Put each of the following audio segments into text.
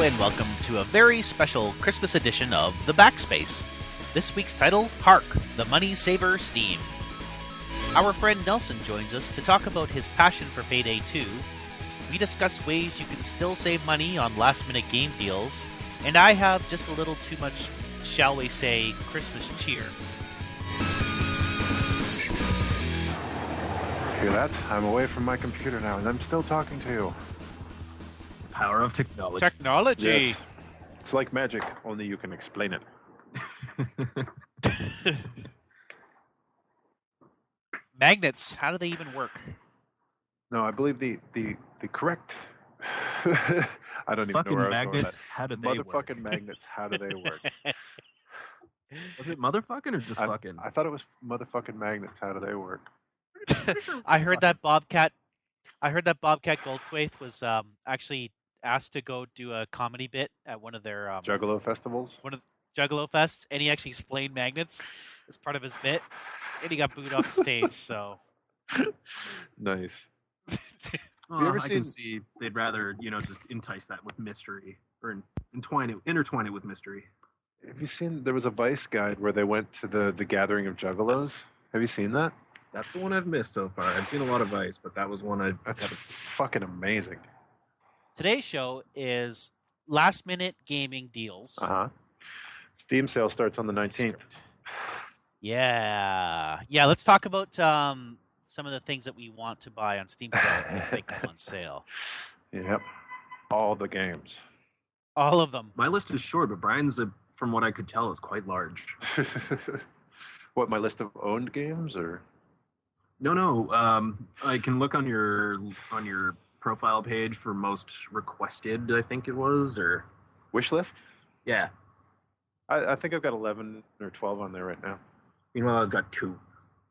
and welcome to a very special Christmas edition of the Backspace. This week's title, Hark, the Money Saver Steam. Our friend Nelson joins us to talk about his passion for Payday 2. We discuss ways you can still save money on last-minute game deals, and I have just a little too much, shall we say, Christmas cheer. Hear that? I'm away from my computer now, and I'm still talking to you. Power of technology. Technology! Yes. It's like magic, only you can explain it. Magnets, how do they even work? No, I believe the correct... I don't even know where I was going with magnets, that. how do they work? Motherfucking magnets, how do they work? Was it motherfucking or just fucking? I thought it was motherfucking magnets, how do they work? I heard that Bobcat Goldthwait was actually asked to go do a comedy bit at one of their Juggalo festivals? one of the Juggalo fests, and he actually explained magnets as part of his bit, and he got booed off the stage. So Nice. Well, ever I seen- can see they'd rather, just entice that with mystery or intertwine it with mystery. Have you seen, there was a Vice guide where they went to the gathering of Juggalos? Have you seen that? That's the one I've missed so far. I've seen a lot of Vice, but that was one I That's haven't seen. fucking amazing. today's show is last-minute gaming deals. Uh-huh. Steam sale starts on the 19th. Yeah. Let's talk about some of the things that we want to buy on Steam sale if they come on sale. Yep. All the games. All of them. My list is short, but Brian's, from what I could tell, is quite large. What, my list of owned games, or? No. I can look on your profile page for most requested, I think it was, or Wish list? yeah. I think I've got 11 or 12 on there right now. Meanwhile, I've got 2.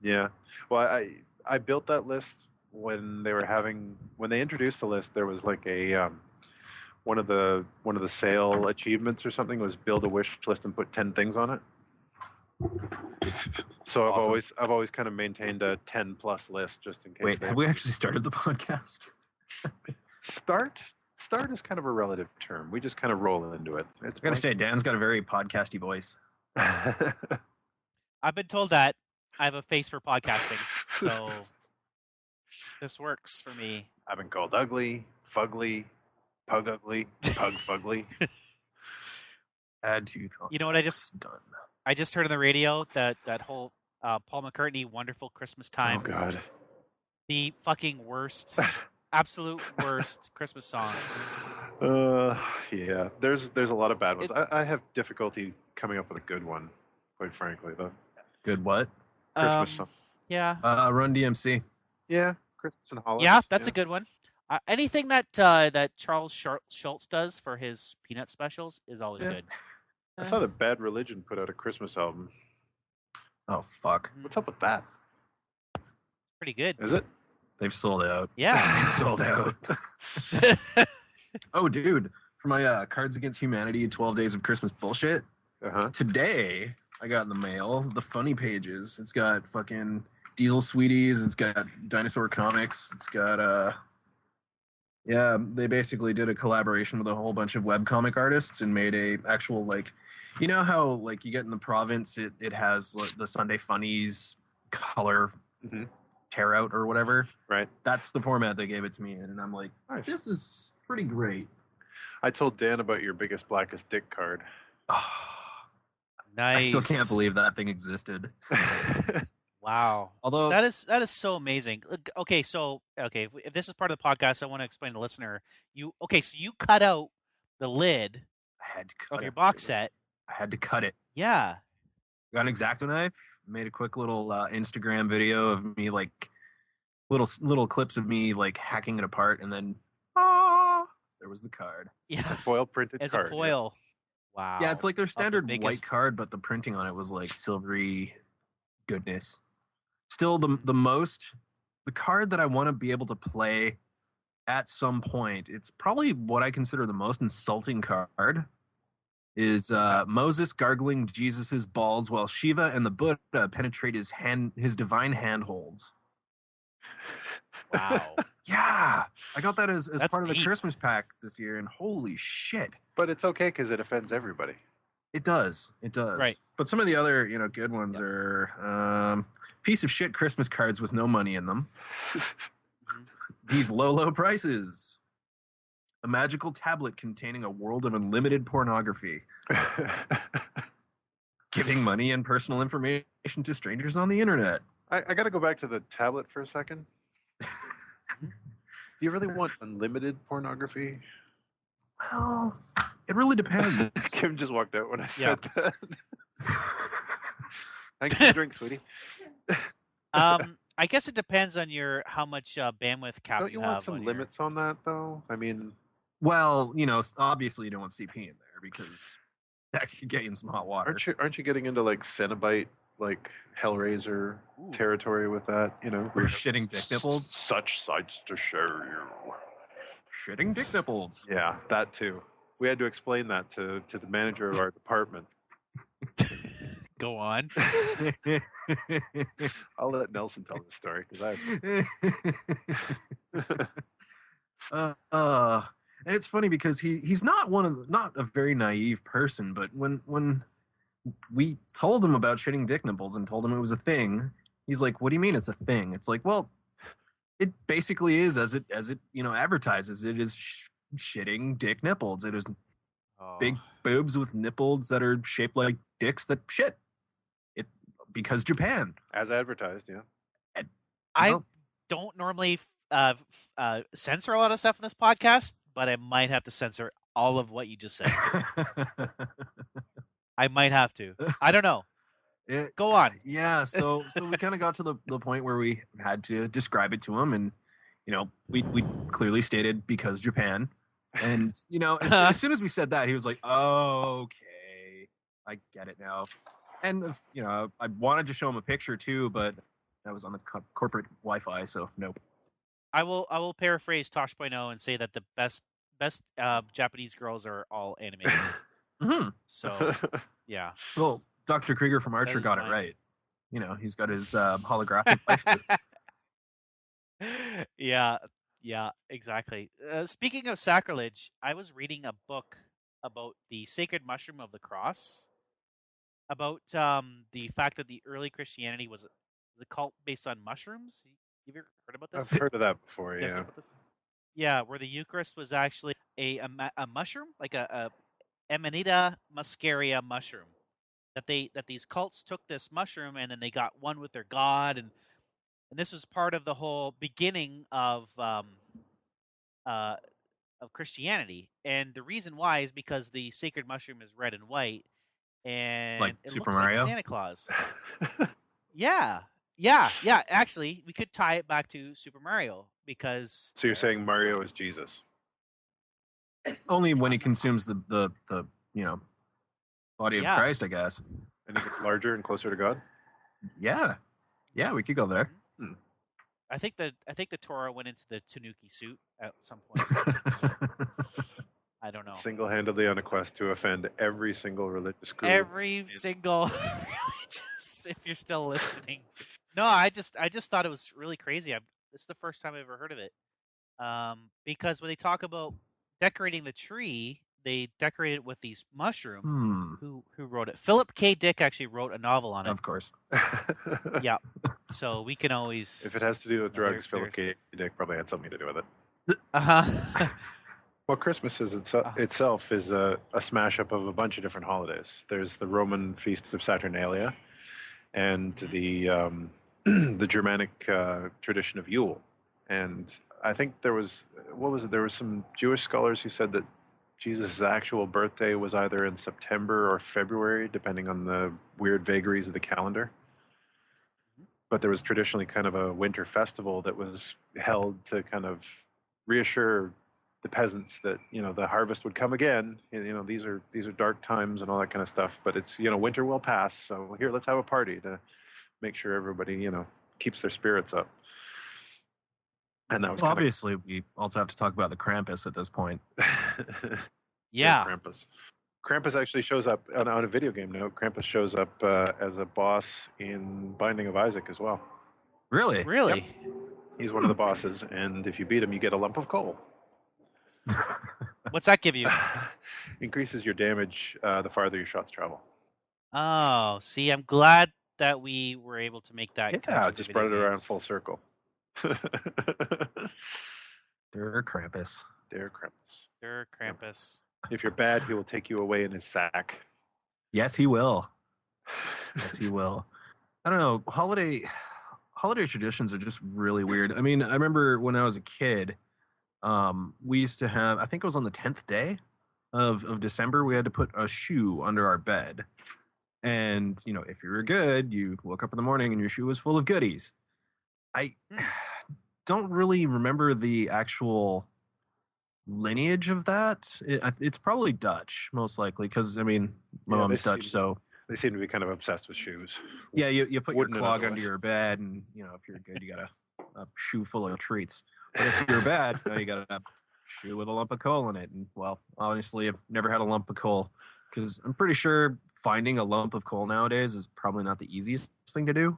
Yeah. Well, I built that list when they introduced the list. There was like a one of the sale achievements or something was build a wish list and put 10 things on it. So Awesome. I've always kind of maintained a 10 plus list just in case. Wait, have we actually started the podcast? Start is kind of a relative term. We just kind of roll into it. It's I gotta say, Dan's got a very podcasty voice. I've been told that I have a face for podcasting, so this works for me. I've been called ugly, fugly, pug ugly, pug fugly. Add to You know what I just heard on the radio, that whole Paul McCartney "Wonderful Christmas Time." Oh God. The fucking worst, absolute worst Christmas song. Yeah. There's a lot of bad ones. I have difficulty coming up with a good one, quite frankly. Though. Good what? Christmas song. Yeah. Run DMC. Yeah. Christmas and holidays. Yeah, that's a good one. Anything that Charles Schultz does for his Peanut specials is always Yeah. good. I saw that Bad Religion put out a Christmas album. Oh fuck! What's up with that? Pretty good. Is it? They've sold out. Yeah. They've sold out. Oh, dude! For my Cards Against Humanity 12 Days of Christmas bullshit, Uh-huh. today I got in the mail the funny pages. It's got fucking Diesel Sweeties. It's got Dinosaur Comics. It's got yeah, they basically did a collaboration with a whole bunch of webcomic artists and made a actual, like, you know how, like, you get in the province, it has like, the Sunday Funnies color Mhm. tear out or whatever. Right. That's the format they gave it to me in, and I'm like, Nice. this is pretty great. I told Dan about your biggest, blackest dick card. Nice. I still can't believe that thing existed. Wow. Although That is so amazing. Look, Okay, if this is part of the podcast, I want to explain to the listener. So you cut out the lid I had to of cut your it. box set. I had to cut it. Yeah. Got an X-Acto knife. Made a quick little Instagram video of me, like little clips of me like hacking it apart, and then there was the card. Yeah. Foil printed As card. a foil. Wow. Yeah, it's like their standard white biggest- card, but the printing on it was like silvery goodness. Still, the card that I want to be able to play at some point. It's probably what I consider the most insulting card. Is Moses gargling Jesus's balls while Shiva and the Buddha penetrate his divine handholds. Wow. Yeah, I got that as That's part of the deep. Christmas pack this year, and holy shit, But it's okay because it offends everybody. it does. It does. Right. But some of the other, good ones are piece of shit Christmas cards with no money in them. These low prices. A magical tablet containing a world of unlimited pornography. Giving money and personal information to strangers on the internet. I got to go back to the tablet for a second. Do you really want unlimited pornography? Well, it really depends. Kim just walked out when I said that. Thanks for the drink, sweetie. I guess it depends on how much bandwidth cap Don't you have want some on limits on that, though? I mean, well, obviously you don't want CP in there because that could get you in some hot water. aren't you getting into like Cenobite, like Hellraiser territory with that? We're shitting dick nipples. Such sights to show you. Shitting dick nipples. Yeah, that too. We had to explain that to the manager of our department. Go on. I'll let Nelson tell the story because and it's funny because he's not not a very naive person, but when we told him about shitting dick nipples and told him it was a thing, he's like, "What do you mean it's a thing?" It's like, well, it basically is as it advertises. It is shitting dick nipples. It is big boobs with nipples that are shaped like dicks that shit. Because Japan, as advertised, yeah. I don't normally censor a lot of stuff in this podcast, but I might have to censor all of what you just said. I might have to. I don't know. Go on. Yeah, so we kind of got to the point where we had to describe it to him, and we clearly stated because Japan, and as soon as we said that, he was like, "Oh, okay, I get it now." And I wanted to show him a picture too, but that was on the corporate Wi-Fi, so nope. I will paraphrase Tosh.0 and say that the best Japanese girls are all animated. Mm-hmm. So yeah. Well, Dr. Krieger from Archer got it right. He's got his holographic life. Yeah, exactly. Speaking of sacrilege, I was reading a book about the sacred mushroom of the cross. About the fact that the early Christianity was the cult based on mushrooms. Have you ever heard about this? I've heard of that before, You guys know about this? Yeah, where the Eucharist was actually a mushroom, like a Amanita muscaria mushroom. That these cults took this mushroom and then they got one with their god, and this was part of the whole beginning of Christianity. And the reason why is because the sacred mushroom is red and white. And like it Super looks Mario? like Santa Claus. Yeah. Actually, we could tie it back to Super Mario because. So you're saying Mario is Jesus? Only when he consumes the body of Christ, I guess. And he gets larger and closer to God. Yeah, we could go there. I think the Torah went into the Tanuki suit at some point. I don't know. Single-handedly on a quest to offend every single religious group. Every single religious, if you're still listening. No, I just thought it was really crazy. It's the first time I've ever heard of it. Because when they talk about decorating the tree, they decorate it with these mushrooms. Who wrote it? Philip K. Dick actually wrote a novel on it. Of course. Yeah. So we can always. If it has to do with drugs, Philip K. Dick probably had something to do with it. Well, Christmas itself is a smash up of a bunch of different holidays. There's the Roman feast of Saturnalia, and the Germanic tradition of Yule. And I think there was some Jewish scholars who said that Jesus' actual birthday was either in September or February, depending on the weird vagaries of the calendar. But there was traditionally kind of a winter festival that was held to kind of reassure the peasants that the harvest would come again. These are dark times and all that kind of stuff. But it's winter will pass. So here, let's have a party to make sure everybody keeps their spirits up. And that was obviously we also have to talk about the Krampus at this point. Yeah, Krampus actually shows up on a video game note. Krampus shows up as a boss in Binding of Isaac as well. Really? Really? He's one of the bosses, and if you beat him, you get a lump of coal. What's that give you? Increases your damage the farther your shots travel. Oh, see, I'm glad that we were able to make that Yeah, connection. just to brought video it around games. full circle. Der Krampus. Der Krampus. Der Krampus. If you're bad, he will take you away in his sack. Yes, he will. Yes, he will. I don't know. Holiday traditions are just really weird. I mean, I remember when I was a kid, we used to have, I think it was on the 10th day of December, we had to put a shoe under our bed. And, you know, if you were good, you woke up in the morning and your shoe was full of goodies. I don't really remember the actual lineage of that. It's probably Dutch, most likely, because, I mean, my mom's Dutch, so... They seem to be kind of obsessed with shoes. Yeah, you put Wouldn't your clog under your bed, and, you know, if you're good, you got a shoe full of treats. But if you're bad, you got a shoe with a lump of coal in it. And, well, honestly, I've never had a lump of coal, because I'm pretty sure finding a lump of coal nowadays is probably not the easiest thing to do.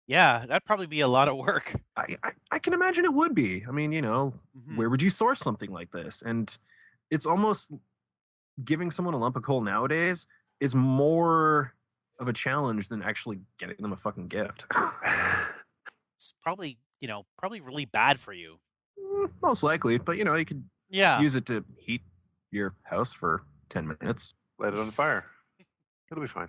Yeah, that'd probably be a lot of work. I can imagine it would be. I mean, you know, where would you source something like this? And it's almost giving someone a lump of coal nowadays is more of a challenge than actually getting them a fucking gift. It's probably, probably really bad for you. Most likely, but you know, you could use it to heat your house for 10 minutes. Light it on fire. It'll be fine.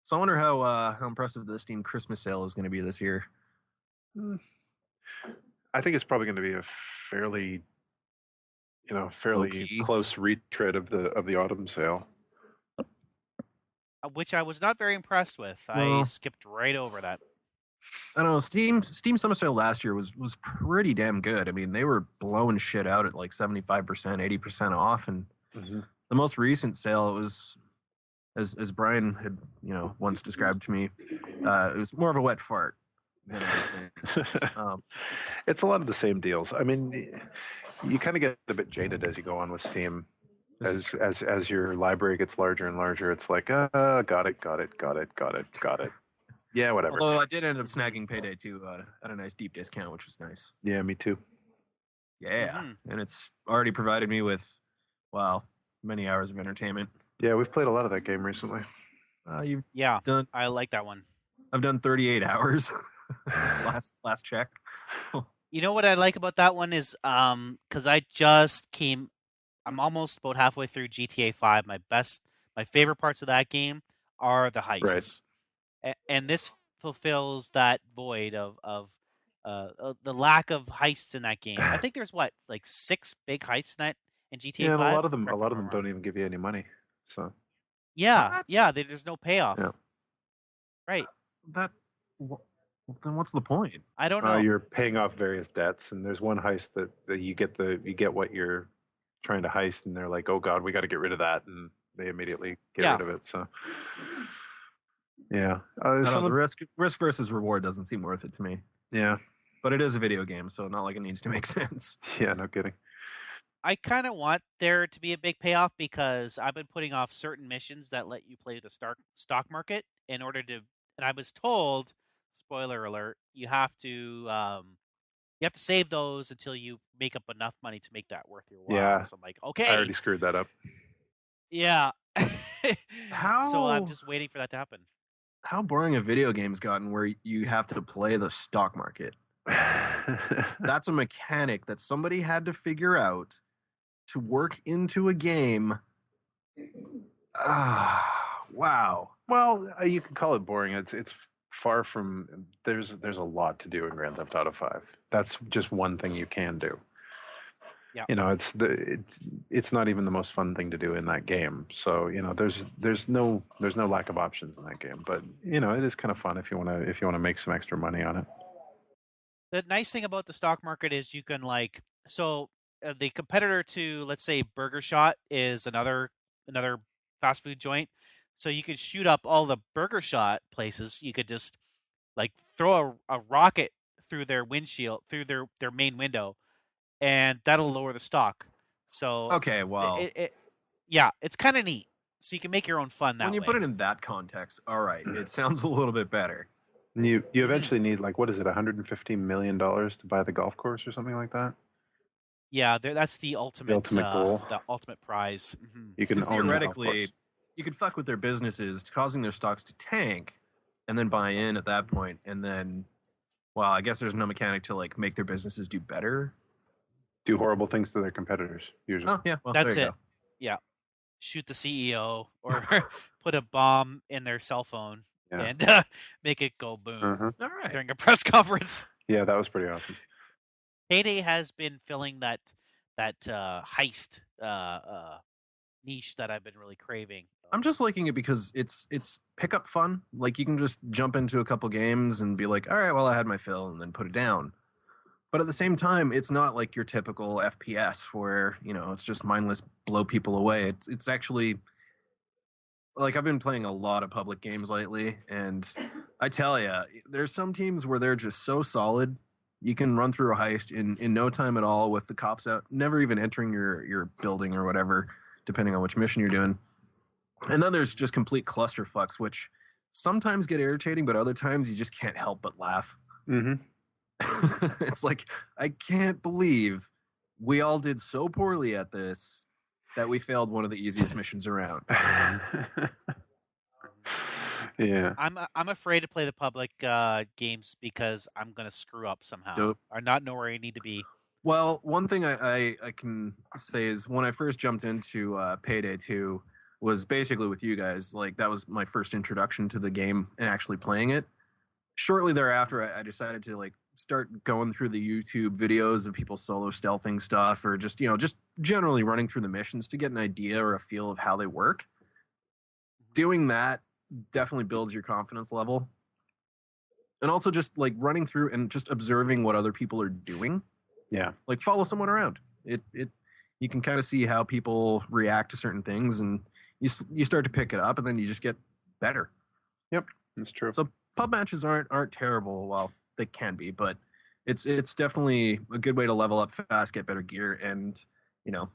So I wonder how impressive the Steam Christmas sale is going to be this year. I think it's probably going to be a fairly Low-key. close retread of the autumn sale. Which I was not very impressed with. I skipped right over that. I don't know. Steam Summer Sale last year was pretty damn good. I mean, they were blowing shit out at like 75%, 80% off, and the most recent sale was, as Brian had once described to me, it was more of a wet fart than anything. It's a lot of the same deals. I mean, you kind of get a bit jaded as you go on with Steam. As your library gets larger and larger, it's like, got it. Yeah, whatever. Although I did end up snagging Payday 2 at a nice deep discount, which was nice. Yeah, me too. Yeah, and it's already provided me with, many hours of entertainment. Yeah, we've played a lot of that game recently. Done. I like that one. I've done 38 hours. last check. You know what I like about that one is, because I'm almost about halfway through GTA 5. My favorite parts of that game are the heists. Right. And this fulfills that void of the lack of heists in that game. I think there's 6 big heists in GTA 5. Yeah, and a lot of them don't even give you any money. So there's no payoff. Yeah. Right. Then what's the point? I don't know. You're paying off various debts, and there's one heist that you get what you're trying to heist, and they're like, "Oh God, we got to get rid of that," and they immediately get rid of it. So. Yeah, the risk versus reward doesn't seem worth it to me. Yeah, but it is a video game, so not like it needs to make sense. Yeah, no kidding. I kind of want there to be a big payoff because I've been putting off certain missions that let you play the stock market in order to. And I was told, spoiler alert, you have to save those until you make up enough money to make that worth your while. Yeah, so I'm like, okay, I already screwed that up. Yeah. How? So I'm just waiting for that to happen. How boring a video game's gotten where you have to play the stock market. That's a mechanic that somebody had to figure out to work into a game. Wow. Well, you can call it boring. It's far from. There's a lot to do in Grand Theft Auto 5. That's just one thing you can do. Yeah. It's not even the most fun thing to do in that game. So there's no lack of options in that game. But it is kind of fun if you want to make some extra money on it. The nice thing about the stock market is you can the competitor to, let's say, Burger Shot is another fast food joint. So you could shoot up all the Burger Shot places. You could just throw a rocket through their windshield, through their main window, and that'll lower the stock. So okay, well, it's kind of neat. So you can make your own fun that way. When you put it in that context, all right, it sounds a little bit better. And you eventually need, like, what is it, $150 million to buy the golf course or something like that? Yeah, that's the ultimate goal. the ultimate prize. Mm-hmm. You can own the golf course. You could fuck with their businesses, causing their stocks to tank, and then buy in at that point, and then, well, I guess there's no mechanic to like make their businesses do better. Do horrible things to their competitors, usually. Oh yeah, well, that's there you it. go. Yeah, shoot the CEO or put a bomb in their cell phone and make it go boom All right. during a press conference. Yeah, that was pretty awesome. Payday has been filling that heist niche that I've been really craving. I'm just liking it because it's pickup fun. Like, you can just jump into a couple games and be like, all right, well, I had my fill, and then put it down. But at the same time, it's not like your typical FPS where, you know, it's just mindless blow people away. It's actually, like, I've been playing a lot of public games lately, and I tell you, there's some teams where they're just so solid. You can run through a heist in no time at all with the cops out, never even entering your building or whatever, depending on which mission you're doing. And then there's just complete clusterfucks, which sometimes get irritating, but other times you just can't help but laugh. Mm-hmm. It's like, I can't believe we all did so poorly at this that we failed one of the easiest missions around. Yeah. I'm afraid to play the public games because I'm gonna screw up somehow Dope. or not know where I need to be. Well, one thing I can say is when I first jumped into Payday 2 was basically with you guys. Like, that was my first introduction to the game and actually playing it. Shortly thereafter, I decided to like start going through the YouTube videos of people solo stealthing stuff, or just, you know, just generally running through the missions to get an idea or a feel of how they work. Doing that definitely builds your confidence level. And also just like running through and just observing what other people are doing. Yeah. Like, follow someone around. You can kind of see how people react to certain things, and you start to pick it up, and then you just get better. Yep, that's true. So pub matches aren't terrible. Well, they can be, but it's definitely a good way to level up fast, get better gear, and, you know,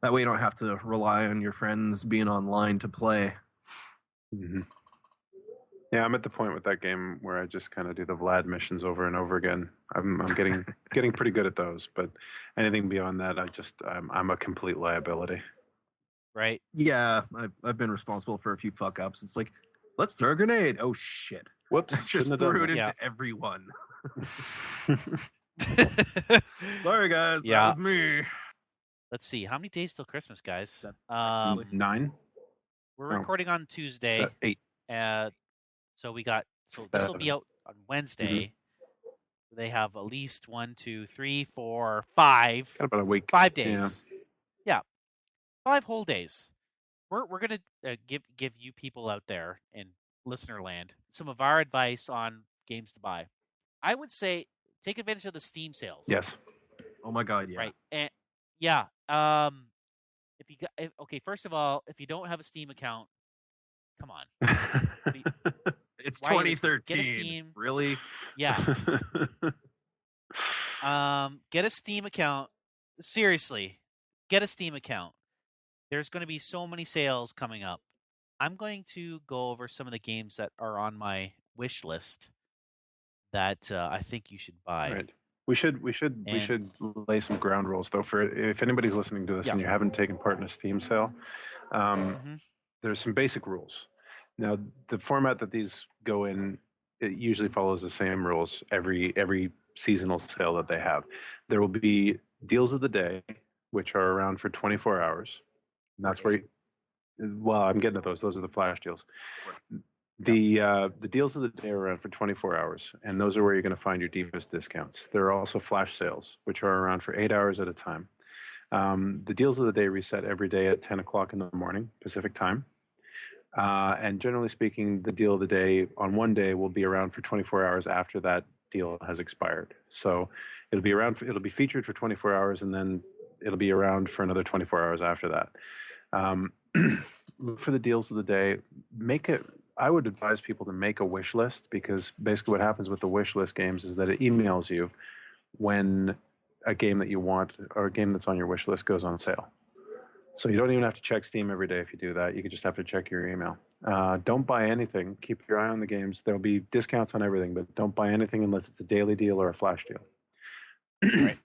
that way you don't have to rely on your friends being online to play. Mm-hmm. Yeah, I'm at the point with that game where I just kind of do the Vlad missions over and over again. I'm getting pretty good at those, but anything beyond that, I'm a complete liability. Right? Yeah, I've been responsible for a few fuck ups. It's like, let's throw a grenade. Oh shit! Whoops! Just threw it into everyone. Sorry guys, that was me. Let's see, how many days till Christmas, guys? 9. We're recording on Tuesday. 8. So this will be out on Wednesday. Mm-hmm. They have at least 1, 2, 3, 4, 5. Got about a week. 5 days. Yeah. 5 whole days. We're gonna give you people out there in listener land some of our advice on games to buy. I would say take advantage of the Steam sales. Yes. Oh my God, yeah. Right. And yeah. First of all, if you don't have a Steam account, come on. It's 2013. Get a Steam. Really? Yeah. Get a Steam account. Seriously, get a Steam account. There's going to be so many sales coming up. I'm going to go over some of the games that are on my wish list that I think you should buy. Right. We should lay some ground rules though, for if anybody's listening to this and you haven't taken part in a Steam sale. There's some basic rules. Now, the format that these go in, it usually follows the same rules every seasonal sale that they have. There will be deals of the day, which are around for 24 hours. And that's where I'm getting at those. Those are the flash deals. The deals of the day are around for 24 hours, and those are where you're going to find your deepest discounts. There are also flash sales, which are around for 8 hours at a time. The deals of the day reset every day at 10 o'clock in the morning, Pacific time. And generally speaking, the deal of the day on one day will be around for 24 hours after that deal has expired. So it'll be featured for 24 hours, and then it'll be around for another 24 hours after that. Look for the deals of the day. I would advise people to make a wish list, because basically what happens with the wish list games is that it emails you when a game that you want or a game that's on your wish list goes on sale. So you don't even have to check Steam every day if you do that. You could just have to check your email. Don't buy anything. Keep your eye on the games. There'll be discounts on everything, but don't buy anything unless it's a daily deal or a flash deal. Right.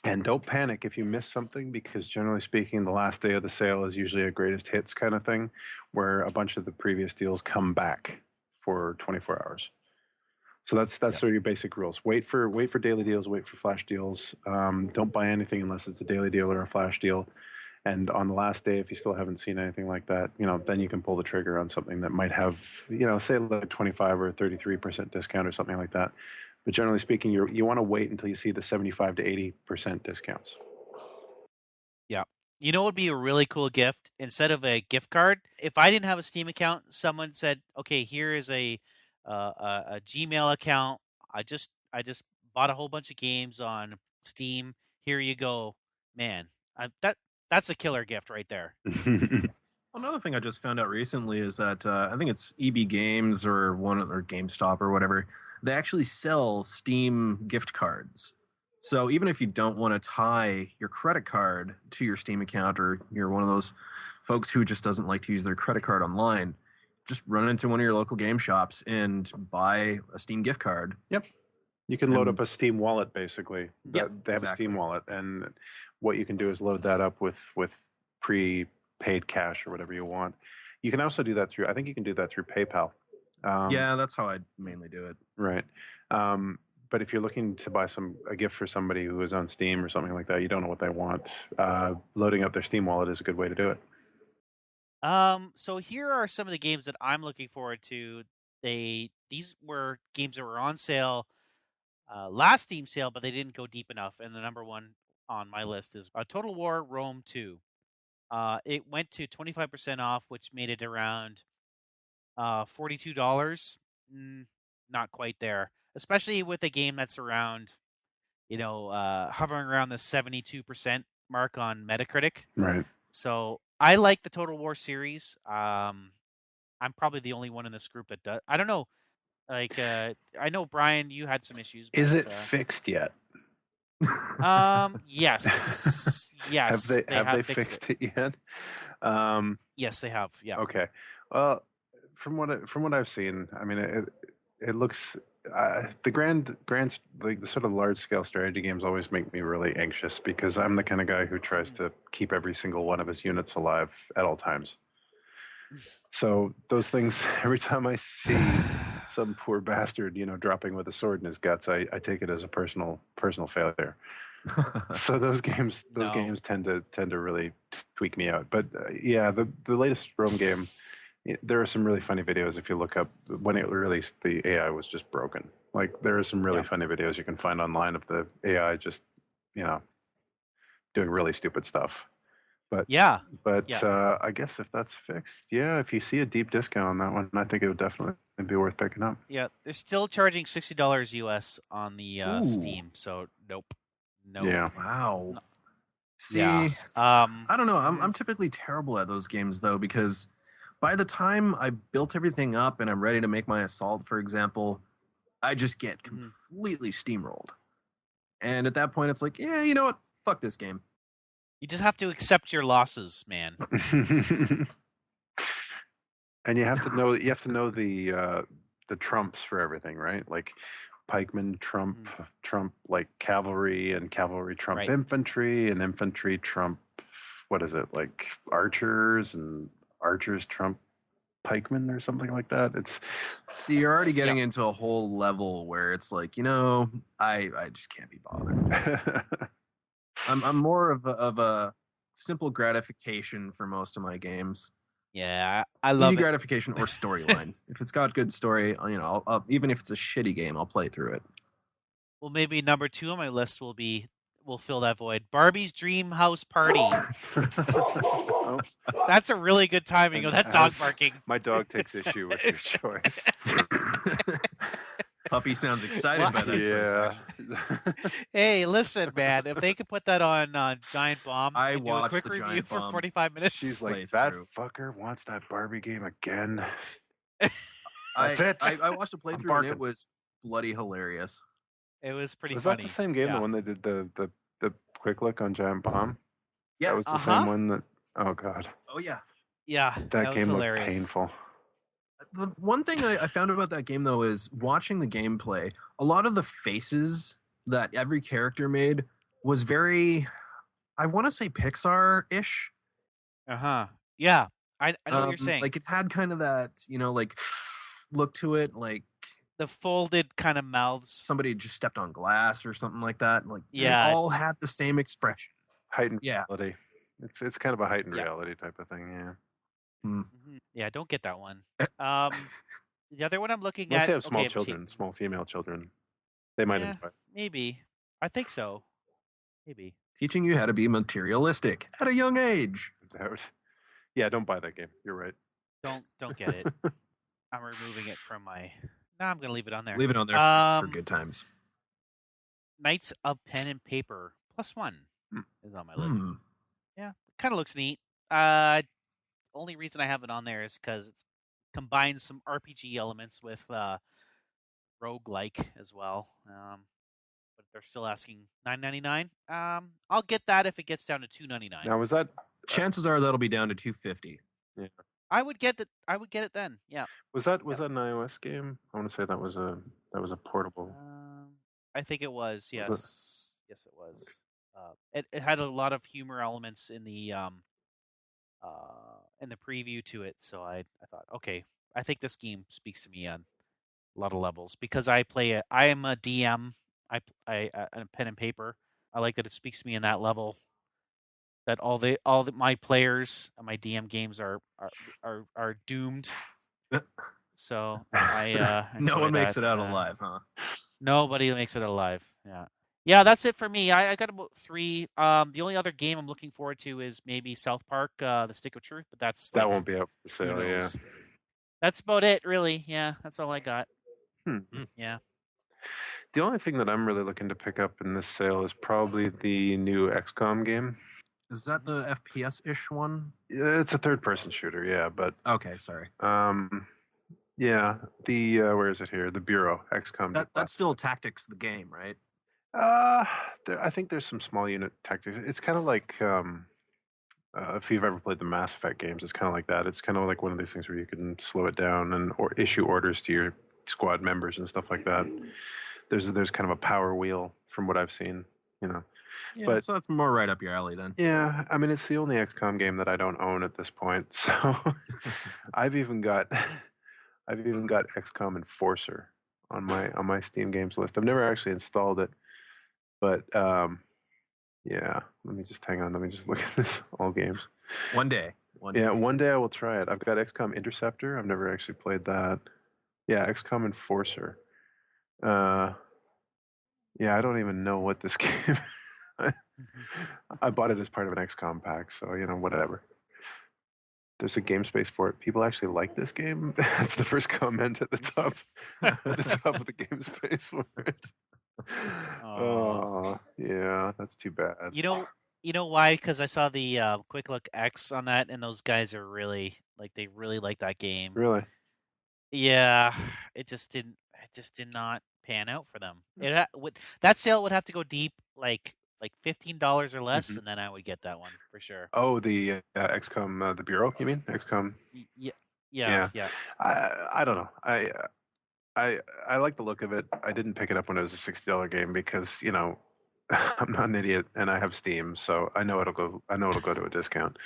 And don't panic if you miss something, because generally speaking, the last day of the sale is usually a greatest hits kind of thing, where a bunch of the previous deals come back for 24 hours. So that's sort of your basic rules. Wait for daily deals. Wait for flash deals. Don't buy anything unless it's a daily deal or a flash deal. And on the last day, if you still haven't seen anything like that, then you can pull the trigger on something that might have, say like 25 or 33% discount or something like that. But generally speaking, you want to wait until you see the 75 to 80% discounts. Yeah. You know what would be a really cool gift? Instead of a gift card, if I didn't have a Steam account, someone said, "Okay, here is a Gmail account. I just bought a whole bunch of games on Steam. Here you go." Man, that's a killer gift right there. Another thing I just found out recently is that I think it's EB Games or GameStop or whatever. They actually sell Steam gift cards. So even if you don't want to tie your credit card to your Steam account, or you're one of those folks who just doesn't like to use their credit card online, just run into one of your local game shops and buy a Steam gift card. Yep. You can load up a Steam wallet, basically. They have exactly. a Steam wallet, and what you can do is load that up with prepaid cash or whatever you want. You can also do that through, I think you can do that through PayPal. Yeah, that's how I mainly do it. Right. But if you're looking to buy a gift for somebody who is on Steam or something like that, you don't know what they want, loading up their Steam wallet is a good way to do it. So here are some of the games that I'm looking forward to. These were games that were on sale last Steam sale, but they didn't go deep enough. And the number one on my list is Total War Rome 2. It went to 25% off, which made it around $42. Not quite there, especially with a game that's around, hovering around the 72% mark on Metacritic. Right. So I like the Total War series. I'm probably the only one in this group that does. I don't know. Like, I know, Brian, you had some issues. But, is it fixed yet? Yes. Yes. Have they fixed it yet? Yes, they have. Yeah. Okay. Well, from what I've seen, I mean, it looks the sort of large scale strategy games always make me really anxious, because I'm the kind of guy who tries to keep every single one of his units alive at all times. So those things, every time I see some poor bastard, dropping with a sword in his guts, I take it as a personal failure. So those games tend to really tweak me out. But yeah, the latest Rome game, there are some really funny videos. If you look up when it released, the AI was just broken. Like, there are some really funny videos you can find online of the AI just, doing really stupid stuff. But I guess if that's fixed, if you see a deep discount on that one, I think it would definitely be worth picking up. Yeah, they're still charging $60 US on the Steam. So nope. Yeah. Wow. No. See, yeah. I don't know. I'm typically terrible at those games though, because by the time I built everything up and I'm ready to make my assault, for example, I just get completely steamrolled. And at that point, it's like, yeah, you know what? Fuck this game. You just have to accept your losses, man. And you have to know the trumps for everything, right? Like pikemen trump like cavalry, and cavalry trump infantry, and infantry trump, what is it, like archers, and archers trump pikemen or something like that. See, you're already getting into a whole level where it's like, I just can't be bothered. I'm more of a simple gratification for most of my games. Yeah, I love easy gratification or storyline. If it's got good story, I'll even if it's a shitty game, I'll play through it. Well, maybe number 2 on my list will fill that void. Barbie's Dream House Party. That's a really good timing of that dog barking. My dog takes issue with your choice. Puppy sounds excited by that choice. Hey, listen, man. If they could put that on Giant Bomb and do a quick review for 45 minutes. She's like, that fucker wants that Barbie game again. That's it. I watched a playthrough and it was bloody hilarious. It was pretty funny. Was that the same game, the one they did the quick look on Giant Bomb? Yeah. That was the same one that... Oh god, Oh yeah. Yeah, that was game looked hilarious. painful. The one thing I found about that game though is watching the gameplay. A lot of the faces that every character made was very, I want to say Pixar-ish. Yeah, I know what you're saying. Like it had kind of that, like look to it, like The folded kind of mouths. somebody just stepped on glass or something like that. Like they Yeah. all had the same expression. Heightened Yeah. reality. It's kind of a heightened Yeah. reality type of thing. Yeah. Yeah, don't get that one. The other one I'm looking Unless at. they have small okay, children, small female children, they might enjoy it. Maybe. I think so. Maybe. Teaching you how to be materialistic at a young age. Yeah, don't buy that game. You're right. Don't get it. I'm removing it from my. No, I'm gonna leave it on there. Leave it on there for good times. Knights of Pen and Paper +1 is on my list. Yeah, kind of looks neat. Only reason I have it on there is because it combines some RPG elements with roguelike as well. But they're still asking $9.99. I'll get that if it gets down to $2.99. Now, was that? Chances are that'll be down to $2.50. Yeah. I would get that. I would get it then. Yeah. Was that an iOS game? I want to say that was a portable. I think it was. Yes. Yes, it was. It had a lot of humor elements in the preview to it, so I thought, okay, I think this game speaks to me on a lot of levels because I am a DM. I pen and paper. I like that it speaks to me in that level. That all my players, my DM games are doomed. So I no one makes that. it out alive, huh? Nobody makes it alive. Yeah. Yeah, that's it for me. I got about 3. The only other game I'm looking forward to is maybe South Park, The Stick of Truth, but that won't be up for sale. Yeah. That's about it, really. Yeah, that's all I got. Yeah. The only thing that I'm really looking to pick up in this sale is probably the new XCOM game. Is that the FPS-ish one? It's a third-person shooter, yeah, but okay, sorry. Yeah, the where is it here? The Bureau XCOM. That's still Tactics, the game, right? I think there's some small unit tactics. It's kind of like if you've ever played the Mass Effect games, it's kind of like that. It's kind of like one of these things where you can slow it down or issue orders to your squad members and stuff like that. There's kind of a power wheel from what I've seen, Yeah, but so that's more right up your alley then. Yeah, I mean it's the only XCOM game that I don't own at this point. So I've even got XCOM Enforcer on my Steam games list. I've never actually installed it, but yeah. Let me just hang on. Let me just look at this all games. One day. One day I will try it. I've got XCOM Interceptor. I've never actually played that. Yeah, XCOM Enforcer. Yeah, I don't even know what this game. I bought it as part of an XCOM pack, so whatever. There's a game space for it. People actually like this game. That's the first comment at the top, of the game space for it. Oh, yeah, that's too bad. You know why? Because I saw the Quick Look X on that, and those guys are really they really like that game. Really? Yeah, it just did not pan out for them. That sale would have to go deep, like $15 or less, and then I would get that one for sure. Oh, the XCOM, the Bureau, you mean? XCOM? Yeah. I don't know. I like the look of it. I didn't pick it up when it was a $60 game because I'm not an idiot and I have Steam, so I know it'll go to a discount.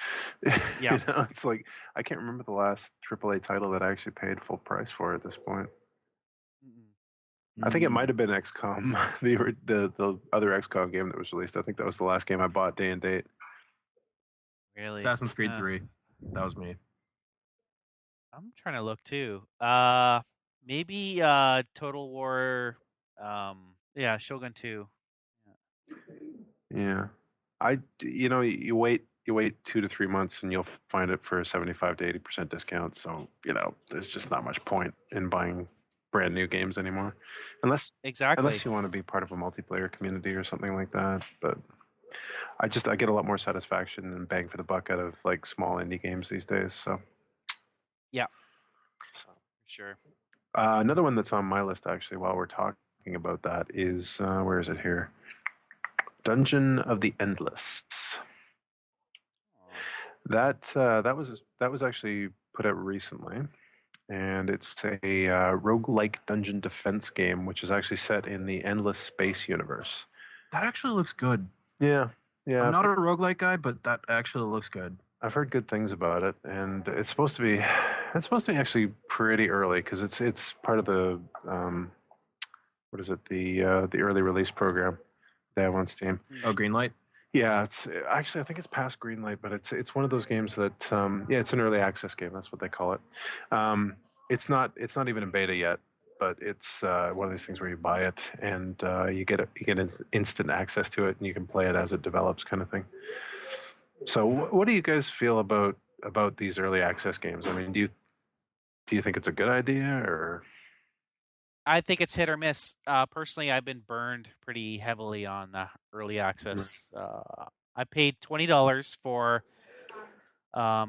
Yeah. It's like I can't remember the last AAA title that I actually paid full price for at this point. I think it might have been XCOM, the other XCOM game that was released. I think that was the last game I bought day and date. Really? Assassin's Creed 3. That was me. I'm trying to look too. Maybe Total War. Shogun 2. Yeah, you wait 2 to 3 months and you'll find it for a 75 to 80% discount. So there's just not much point in buying brand new games anymore, unless you want to be part of a multiplayer community or something like that. But I get a lot more satisfaction and bang for the buck out of like small indie games these days. So yeah, so, sure. Another one that's on my list actually, while we're talking about that, is where is it here? Dungeon of the Endless. That was actually put out recently, and it's a roguelike dungeon defense game, which is actually set in the Endless Space universe. That actually looks good. Yeah, yeah. I'm not a roguelike guy, but that actually looks good. I've heard good things about it, and it's supposed to be actually pretty early because it's part of the what is it, the early release program they have on Steam. Oh, Greenlight. Yeah, it's actually, I think it's past Greenlight, but it's one of those games that yeah, it's an early access game. That's what they call it. It's not even in beta yet, but it's one of these things where you buy it and you get instant access to it, and you can play it as it develops, kind of thing. So, what do you guys feel about these early access games? I mean, do you think it's a good idea, or? I think it's hit or miss. Personally, I've been burned pretty heavily on the early access. I paid $20 for a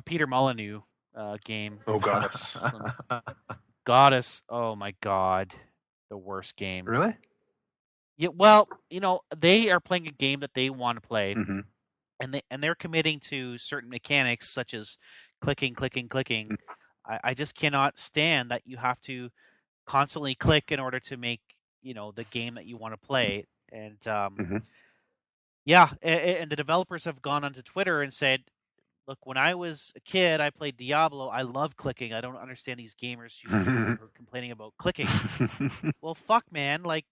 Peter Molyneux game. Oh, Goddess. Goddess. Oh my God, the worst game. Really? Yeah. Well, they are playing a game that they want to play, Mm-hmm. and they're committing to certain mechanics such as clicking. I just cannot stand that you have to constantly click in order to make the game that you want to play. And yeah, and the developers have gone onto Twitter and said, look, when I was a kid, I played Diablo. I love clicking. I don't understand these gamers who are complaining about clicking. Well, fuck, man. Like,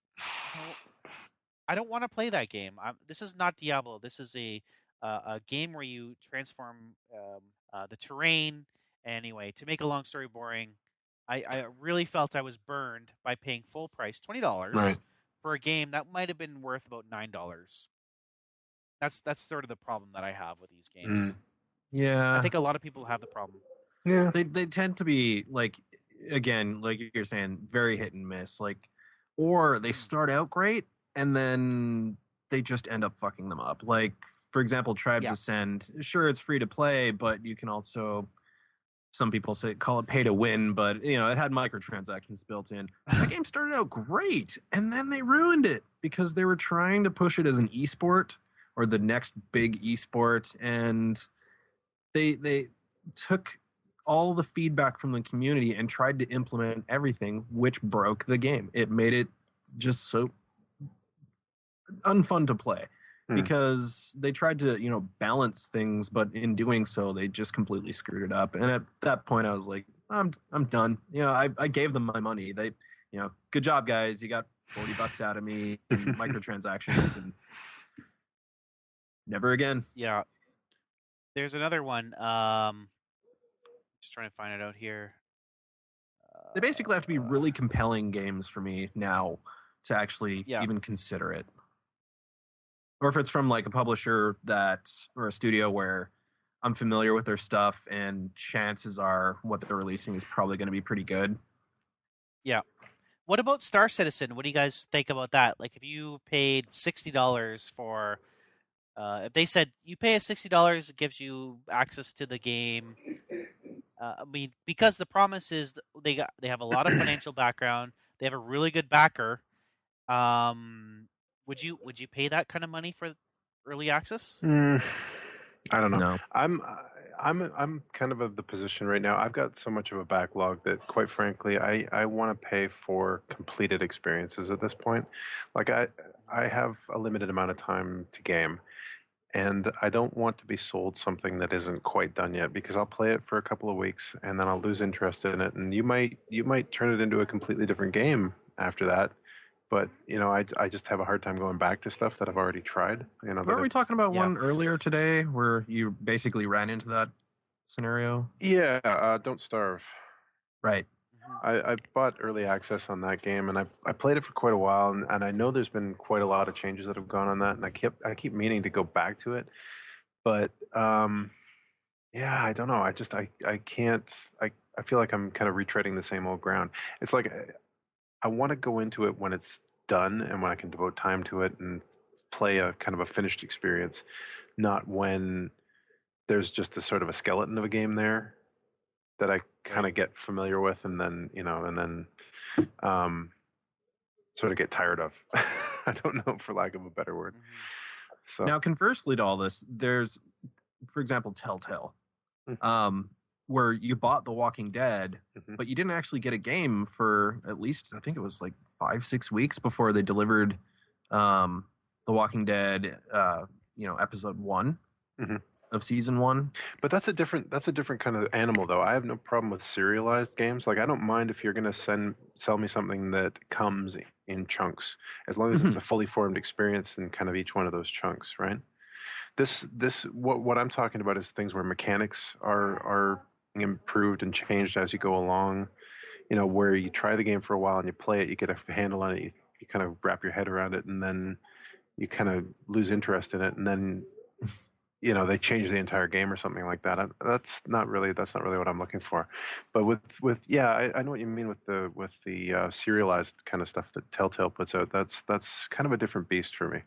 I don't want to play that game. This is not Diablo. This is a game where you transform the terrain. Anyway, to make a long story boring, I really felt I was burned by paying full price, $20, right, for a game that might have been worth about $9. That's sort of the problem that I have with these games. Yeah, I think a lot of people have the problem. Yeah, they tend to be like, again, like you're saying, very hit and miss. Like, or they start out great and then they just end up fucking them up. Like, for example, Tribes Ascend. Sure, it's free to play, but you can also, some people call it pay to win, but it had microtransactions built in. That game started out great, and then they ruined it because they were trying to push it as an esport or the next big esport, and they took all the feedback from the community and tried to implement everything, which broke the game. It made it just so unfun to play because they tried to, balance things, but in doing so, they just completely screwed it up. And at that point, I was like, I'm done. I gave them my money. They, good job, guys. You got $40 out of me in microtransactions, and never again. Yeah. There's another one. Just trying to find it out here. They basically have to be really compelling games for me now to actually even consider it. Or if it's from like a publisher or a studio where I'm familiar with their stuff and chances are what they're releasing is probably going to be pretty good. Yeah. What about Star Citizen? What do you guys think about that? Like, if you paid $60 for, if they said you pay us $60, it gives you access to the game. I mean, because the promise is they have a lot of financial background. They have a really good backer. Would you pay that kind of money for early access? I don't know. No. I'm kind of the position right now. I've got so much of a backlog that, quite frankly, I want to pay for completed experiences at this point. Like I have a limited amount of time to game, and I don't want to be sold something that isn't quite done yet, because I'll play it for a couple of weeks and then I'll lose interest in it, and you might turn it into a completely different game after that. But I just have a hard time going back to stuff that I've already tried. Weren't we talking about one earlier today where you basically ran into that scenario? Yeah, Don't Starve. Right. I bought early access on that game, and I played it for quite a while, and I know there's been quite a lot of changes that have gone on that, and I keep meaning to go back to it, but yeah, I don't know. I can't. I feel like I'm kind of retreading the same old ground. It's like I want to go into it when it's done and when I can devote time to it and play a kind of a finished experience, not when there's just a sort of a skeleton of a game there that I kind of get familiar with and then, sort of get tired of. I don't know, for lack of a better word. So now, conversely to all this, there's for example, Telltale, Mhm. where you bought The Walking Dead, Mhm. but you didn't actually get a game for at least, I think it was like 5-6 weeks before they delivered The Walking Dead, episode 1 Mhm. of season 1. But that's a different kind of animal, though. I have no problem with serialized games. Like, I don't mind if you're going to sell me something that comes in chunks, as long as it's a fully formed experience in kind of each one of those chunks, right? What I'm talking about is things where mechanics are improved and changed as you go along. You know, where you try the game for a while and you play it, you get a handle on it, you kind of wrap your head around it, and then you kind of lose interest in it, and then they change the entire game or something like that. That's not really what I'm looking for. But with yeah, I know what you mean with the serialized kind of stuff that Telltale puts out. That's kind of a different beast for me.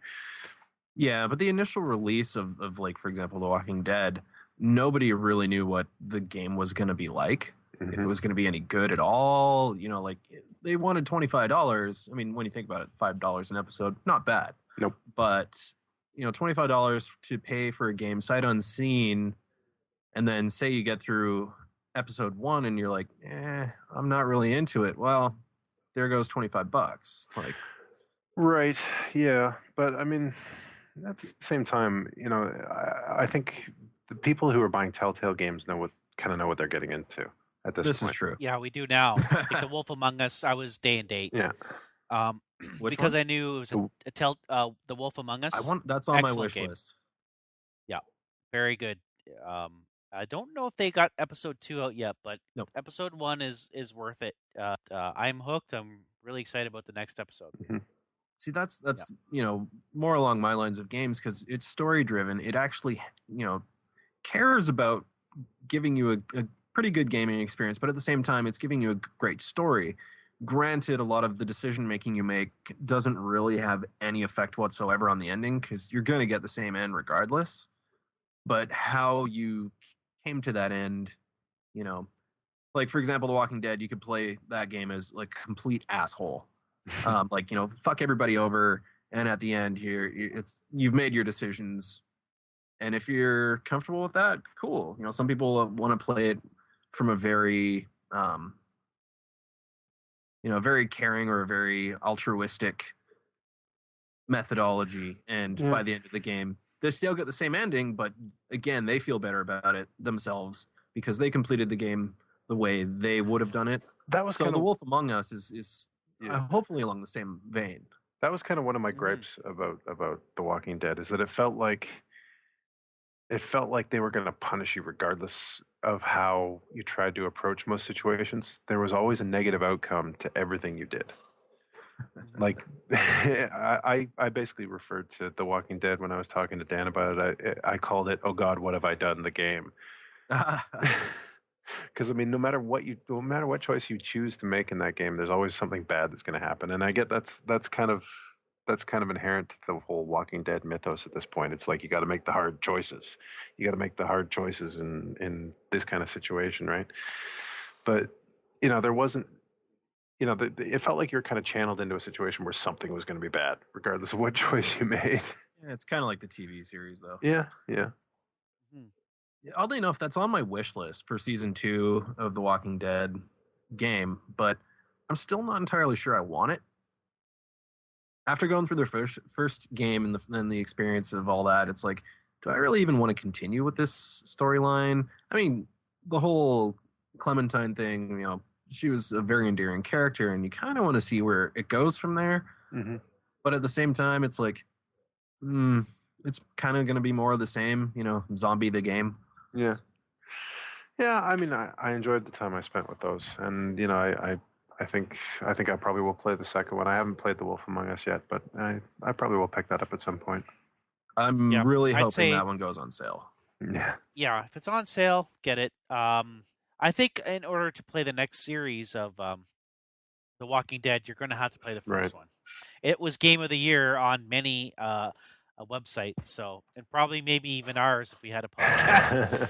Yeah, but the initial release of like, for example, The Walking Dead, nobody really knew what the game was going to be like, if it was going to be any good at all. Like, they wanted $25. I mean, when you think about it, $5 an episode, not bad. Nope. But, $25 to pay for a game sight unseen, and then say you get through episode 1 and you're like, I'm not really into it. Well, there goes $25. Like, Right. Yeah. But I mean, at the same time, I think the people who are buying Telltale games know what they're getting into at this this point. is true. Yeah, we do now. Like The Wolf Among Us, I was day and date. Yeah. Which because one? I knew it was The Wolf Among Us. That's on my Excellent wish game. list. Yeah, very good. I don't know if they got episode 2 out yet, but Nope. episode 1 is worth it. I'm hooked. I'm really excited about the next episode. Mm-hmm. See, that's more along my lines of games, because it's story driven. It actually cares about giving you a pretty good gaming experience, but at the same time, it's giving you a great story. Granted, a lot of the decision making you make doesn't really have any effect whatsoever on the ending, because you're going to get the same end regardless. But how you came to that end, like, for example, The Walking Dead, you could play that game as like a complete asshole. Fuck everybody over, and at the end here, you've made your decisions, and if you're comfortable with that, cool. Some people want to play it from a very very caring or a very altruistic methodology, and by the end of the game they still get the same ending, but again, they feel better about it themselves because they completed the game the way they would have done it. That was The Wolf Among Us is hopefully along the same vein. That was kind of one of my gripes about The Walking Dead, is that it felt like they were going to punish you regardless of how you tried to approach most situations. There was always a negative outcome to everything you did. Like, I basically referred to The Walking Dead when I was talking to Dan about it. I called it, "Oh God, what have I done?" The game. Because I mean, no matter what choice you choose to make in that game, there's always something bad that's going to happen. And I get that's kind of inherent to the whole Walking Dead mythos at this point. It's like you got to make the hard choices. You got to make the hard choices in this kind of situation, right? But there wasn't. It felt like you were kind of channeled into a situation where something was going to be bad, regardless of what choice you made. Yeah, it's kind of like the TV series, though. Yeah. Oddly enough, that's on my wish list for season 2 of the Walking Dead game, but I'm still not entirely sure I want it. After going through their first game and the experience of all that, it's like, do I really even want to continue with this storyline? I mean, the whole Clementine thing, she was a very endearing character, and you kind of want to see where it goes from there. Mm-hmm. But at the same time, it's like, it's kind of going to be more of the same, zombie the game. Yeah. I mean, I enjoyed the time I spent with those, and I think I probably will play the second one. I haven't played The Wolf Among Us yet, but I probably will pick that up at some point. I'm really hoping that one goes on sale. Yeah, if it's on sale, get it. I think in order to play the next series of The Walking Dead, you're going to have to play the first one. It was Game of the Year on many websites, so, and probably maybe even ours if we had a podcast.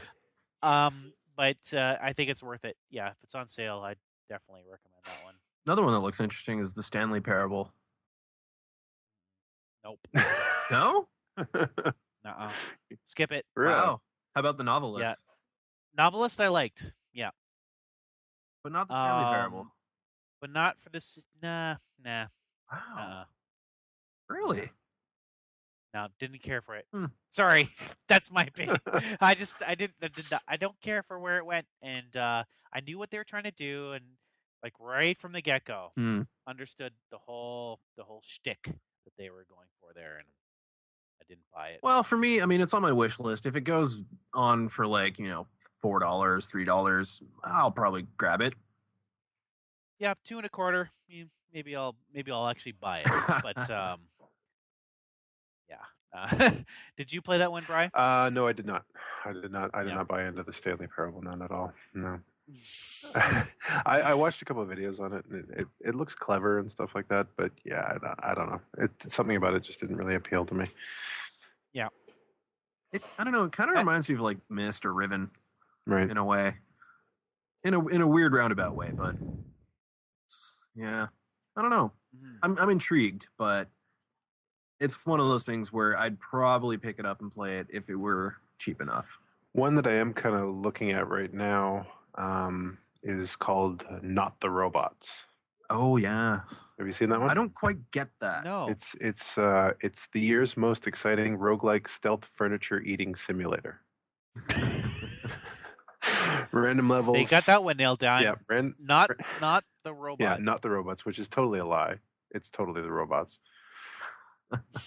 But I think it's worth it. Yeah, if it's on sale, I'd definitely recommend that one. Another one that looks interesting is the Stanley Parable. Nope. No? Nuh-uh. Skip it. Wow. How about the novelist? Yeah. Novelist I liked. Yeah. But not the Stanley Parable. But not for this. Nah. Wow. Really? No, didn't care for it. Hmm. Sorry, that's my opinion. I don't care for where it went, and I knew what they were trying to do, and like right from the get go, understood the whole shtick that they were going for there, and I didn't buy it. Well, for me, I mean, it's on my wish list. If it goes on for like, $4, $3, I'll probably grab it. Yeah, $2.25. Maybe I'll actually buy it, but yeah. Did you play that one, Bri? No, I did not. I did not buy into the Stanley Parable, none at all. No. I watched a couple of videos on it, and it looks clever and stuff like that. But yeah, I don't know. Something about it just didn't really appeal to me. Yeah. I don't know. It kind of reminds me of like Myst or Riven, right? In a way, in a weird roundabout way. But yeah, I don't know. Mm-hmm. I'm intrigued, but it's one of those things where I'd probably pick it up and play it if it were cheap enough. One that I am kind of looking at right now is called Not the Robots. Oh yeah. Have you seen that one? I don't quite get that. No. It's the year's most exciting roguelike stealth furniture eating simulator. Random levels. They got that one nailed down. Yeah, not the robot. Yeah, not the robots, which is totally a lie. It's totally the robots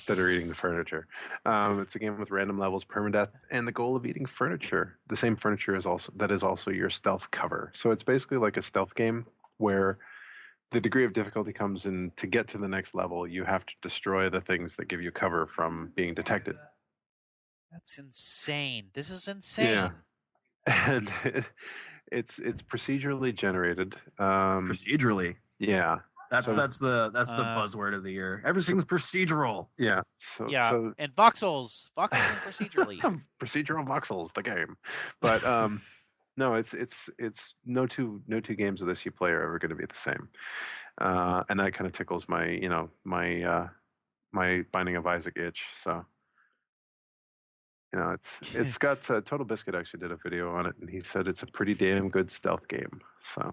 that are eating the furniture. It's a game with random levels, permadeath, and the goal of eating furniture. The same furniture is also your stealth cover. So it's basically like a stealth game where the degree of difficulty comes in to get to the next level. You have to destroy the things that give you cover from being detected. That's insane. This is insane. Yeah. And it's procedurally generated. Procedurally. Yeah. That's the buzzword of the year. Everything's procedural. Yeah. And voxels and procedurally. Procedural voxels, the game. But no, it's no two games of this you play are ever going to be the same. And that kind of tickles my my Binding of Isaac itch. So it's got Total Biscuit actually did a video on it, and he said it's a pretty damn good stealth game. So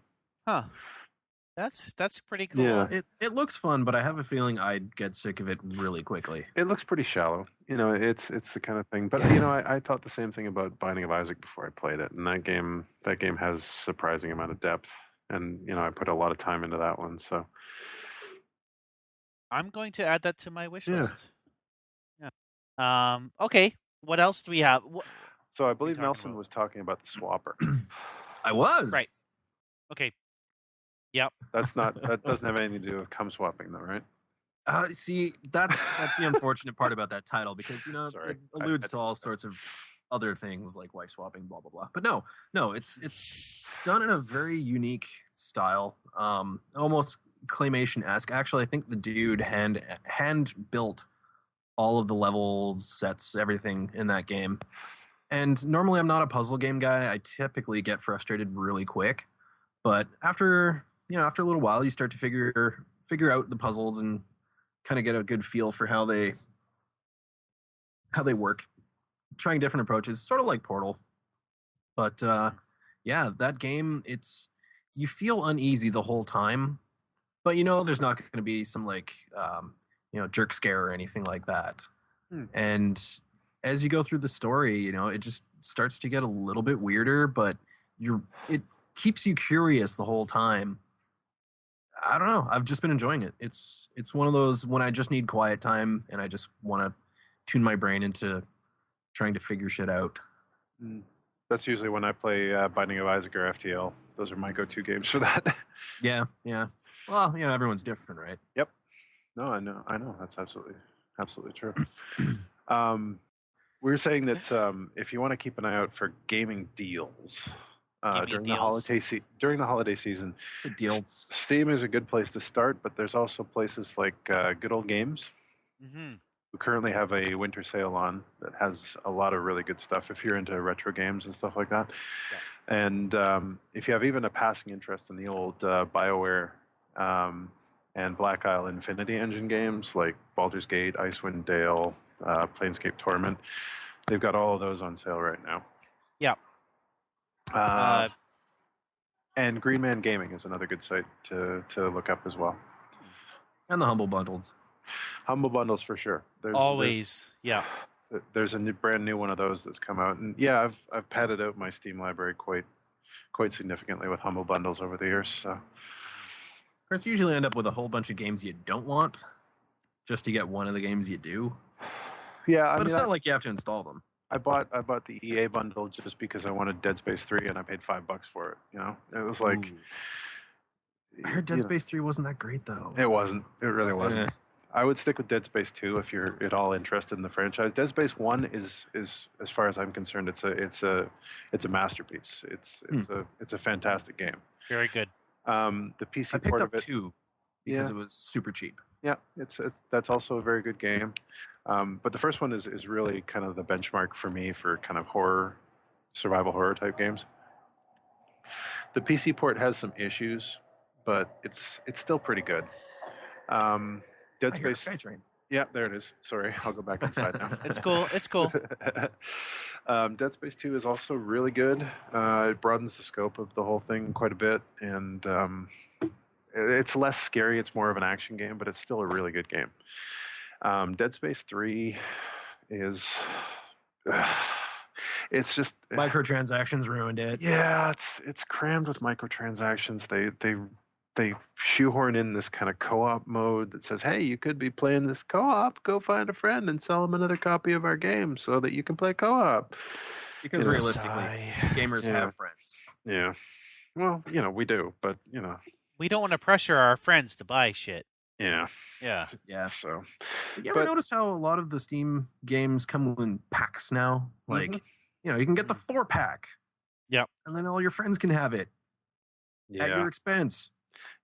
that's pretty cool. Yeah. It looks fun, but I have a feeling I'd get sick of it really quickly. It looks pretty shallow. It's the kind of thing. But I thought the same thing about Binding of Isaac before I played it, and that game has surprising amount of depth, and I put a lot of time into that one. So I'm going to add that to my wish list. Yeah. Okay. What else do we have? So I believe Nelson was talking about the swapper. I was. Right. Okay. Yep. That doesn't have anything to do with cum swapping, though, right? See, that's the unfortunate part about that title, because it alludes to all sorts of other things like wife swapping, blah blah blah. But no, it's done in a very unique style, almost claymation-esque. Actually, I think the dude hand built all of the levels, sets, everything in that game. And normally I'm not a puzzle game guy. I typically get frustrated really quick. But after a little while, you start to figure out the puzzles and kind of get a good feel for how they work. Trying different approaches, sort of like Portal. But yeah, that game, you feel uneasy the whole time. But there's not going to be some like jerk scare or anything like that. And as you go through the story, it just starts to get a little bit weirder, but it keeps you curious the whole time. I don't know. I've just been enjoying it. It's one of those when I just need quiet time and I just want to tune my brain into trying to figure shit out. That's usually when I play Binding of Isaac or FTL. Those are my go-to games for that. Yeah. Well, everyone's different, right? Yep. No, I know. That's absolutely true. We were saying that if you want to keep an eye out for gaming deals during the holiday season, Steam is a good place to start. But there's also places like Good Old Games, who currently have a winter sale on that has a lot of really good stuff if you're into retro games and stuff like that. Yeah. And if you have even a passing interest in the old BioWare and Black Isle Infinity Engine games like Baldur's Gate, Icewind Dale, Planescape Torment. They've got all of those on sale right now. Yeah. And Green Man Gaming is another good site to look up as well. And the Humble Bundles. Humble Bundles for sure. Always. Yeah. There's a brand new one of those that's come out, and yeah, I've padded out my Steam library quite significantly with Humble Bundles over the years. So, of course, you usually end up with a whole bunch of games you don't want, just to get one of the games you do. Yeah, But it's not like you have to install them. I bought the EA bundle just because I wanted Dead Space 3, and I paid $5 for it. You know, it was like. Ooh. I heard Dead Space 3 wasn't that great though. It wasn't. It really wasn't. I would stick with Dead Space 2 if you're at all interested in the franchise. Dead Space 1 is as far as I'm concerned, it's a masterpiece. It's a fantastic game. Very good. The PC I picked port up of it 2 because it was super cheap. Yeah, that's also a very good game. But the first one is really kind of the benchmark for me for kind of horror, survival horror type games. The PC port has some issues, but it's still pretty good. Dead Space. Skytrain. Yeah, there it is. Sorry, I'll go back inside now. It's cool. It's cool. Dead Space 2 is also really good. It broadens the scope of the whole thing quite a bit, and it's less scary. It's more of an action game, but it's still a really good game. Dead Space 3 is... it's just... Microtransactions ruined it. Yeah, it's crammed with microtransactions. They shoehorn in this kind of co-op mode that says, hey, you could be playing this co-op. Go find a friend and sell them another copy of our game so that you can play co-op. Because realistically, gamers have friends. Yeah. Well, we do, but, We don't want to pressure our friends to buy shit. Yeah. Yeah. Yeah. So. You ever notice how a lot of the Steam games come in packs now? Like, you can get the 4-pack. Yep. And then all your friends can have it at your expense.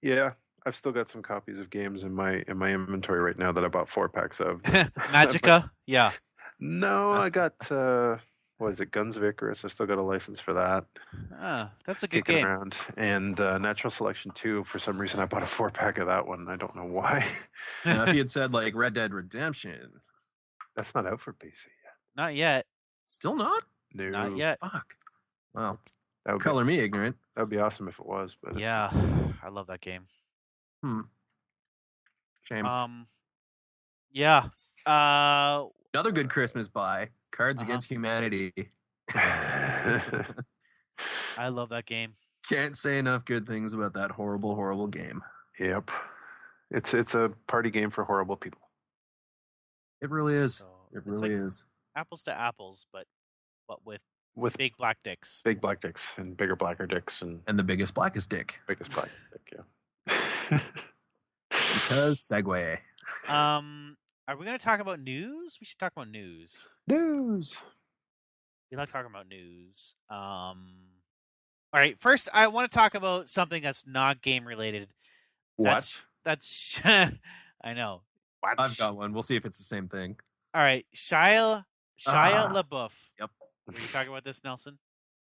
Yeah, I've still got some copies of games in my inventory right now that I bought 4-packs of. Magica? Yeah. No, I got what is it, Guns of Icarus. I still got a license for that. That's a good game. Around. And Natural Selection 2, for some reason I bought a 4-pack of that one. I don't know why. Now, if you had said like Red Dead Redemption. That's not out for PC yet. Not yet. Still not? No. Not yet. Fuck. Wow. That would Color me ignorant. That would be awesome if it was. But yeah, I love that game. Shame. Yeah. Another good Christmas buy. Cards Against Humanity. I love that game. Can't say enough good things about that horrible, horrible game. Yep. It's a party game for horrible people. It really is. So, it really is. Apples to apples, but with big black dicks. Big black dicks and bigger, blacker dicks. And the biggest, blackest dick. Biggest black dick, yeah. Because segue. Are we going to talk about news? We should talk about news. News. We like talking about news. All right. First, I want to talk about something that's not game related. What? That's I know. What? I've got one. We'll see if it's the same thing. All right. Shia Labeouf. Yep. Are you talking about this, Nelson?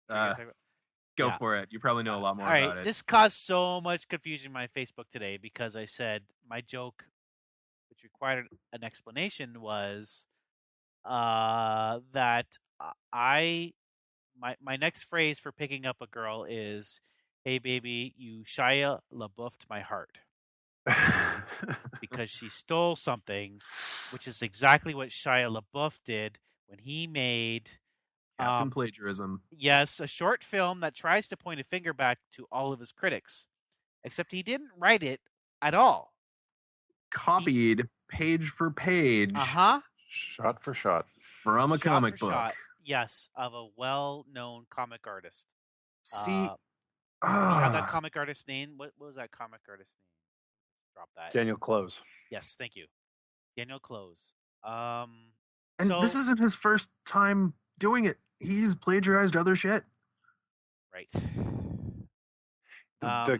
Go for it. You probably know a lot more about it. This caused so much confusion on my Facebook today because I said my joke, which required an explanation, was that my next phrase for picking up a girl is, "Hey baby, you Shia Labeoufed my heart," because she stole something, which is exactly what Shia LaBeouf did when he made Captain Plagiarism. Yes, a short film that tries to point a finger back to all of his critics, except he didn't write it at all. Copied page for page. Shot for shot. From a comic book. Shot, yes, of a well-known comic artist. See, you have that comic artist name? What was that comic artist name? Drop that. Daniel Close. Yes, thank you. Daniel Close. And this isn't his first time doing it. He's plagiarized other shit. Right. I'll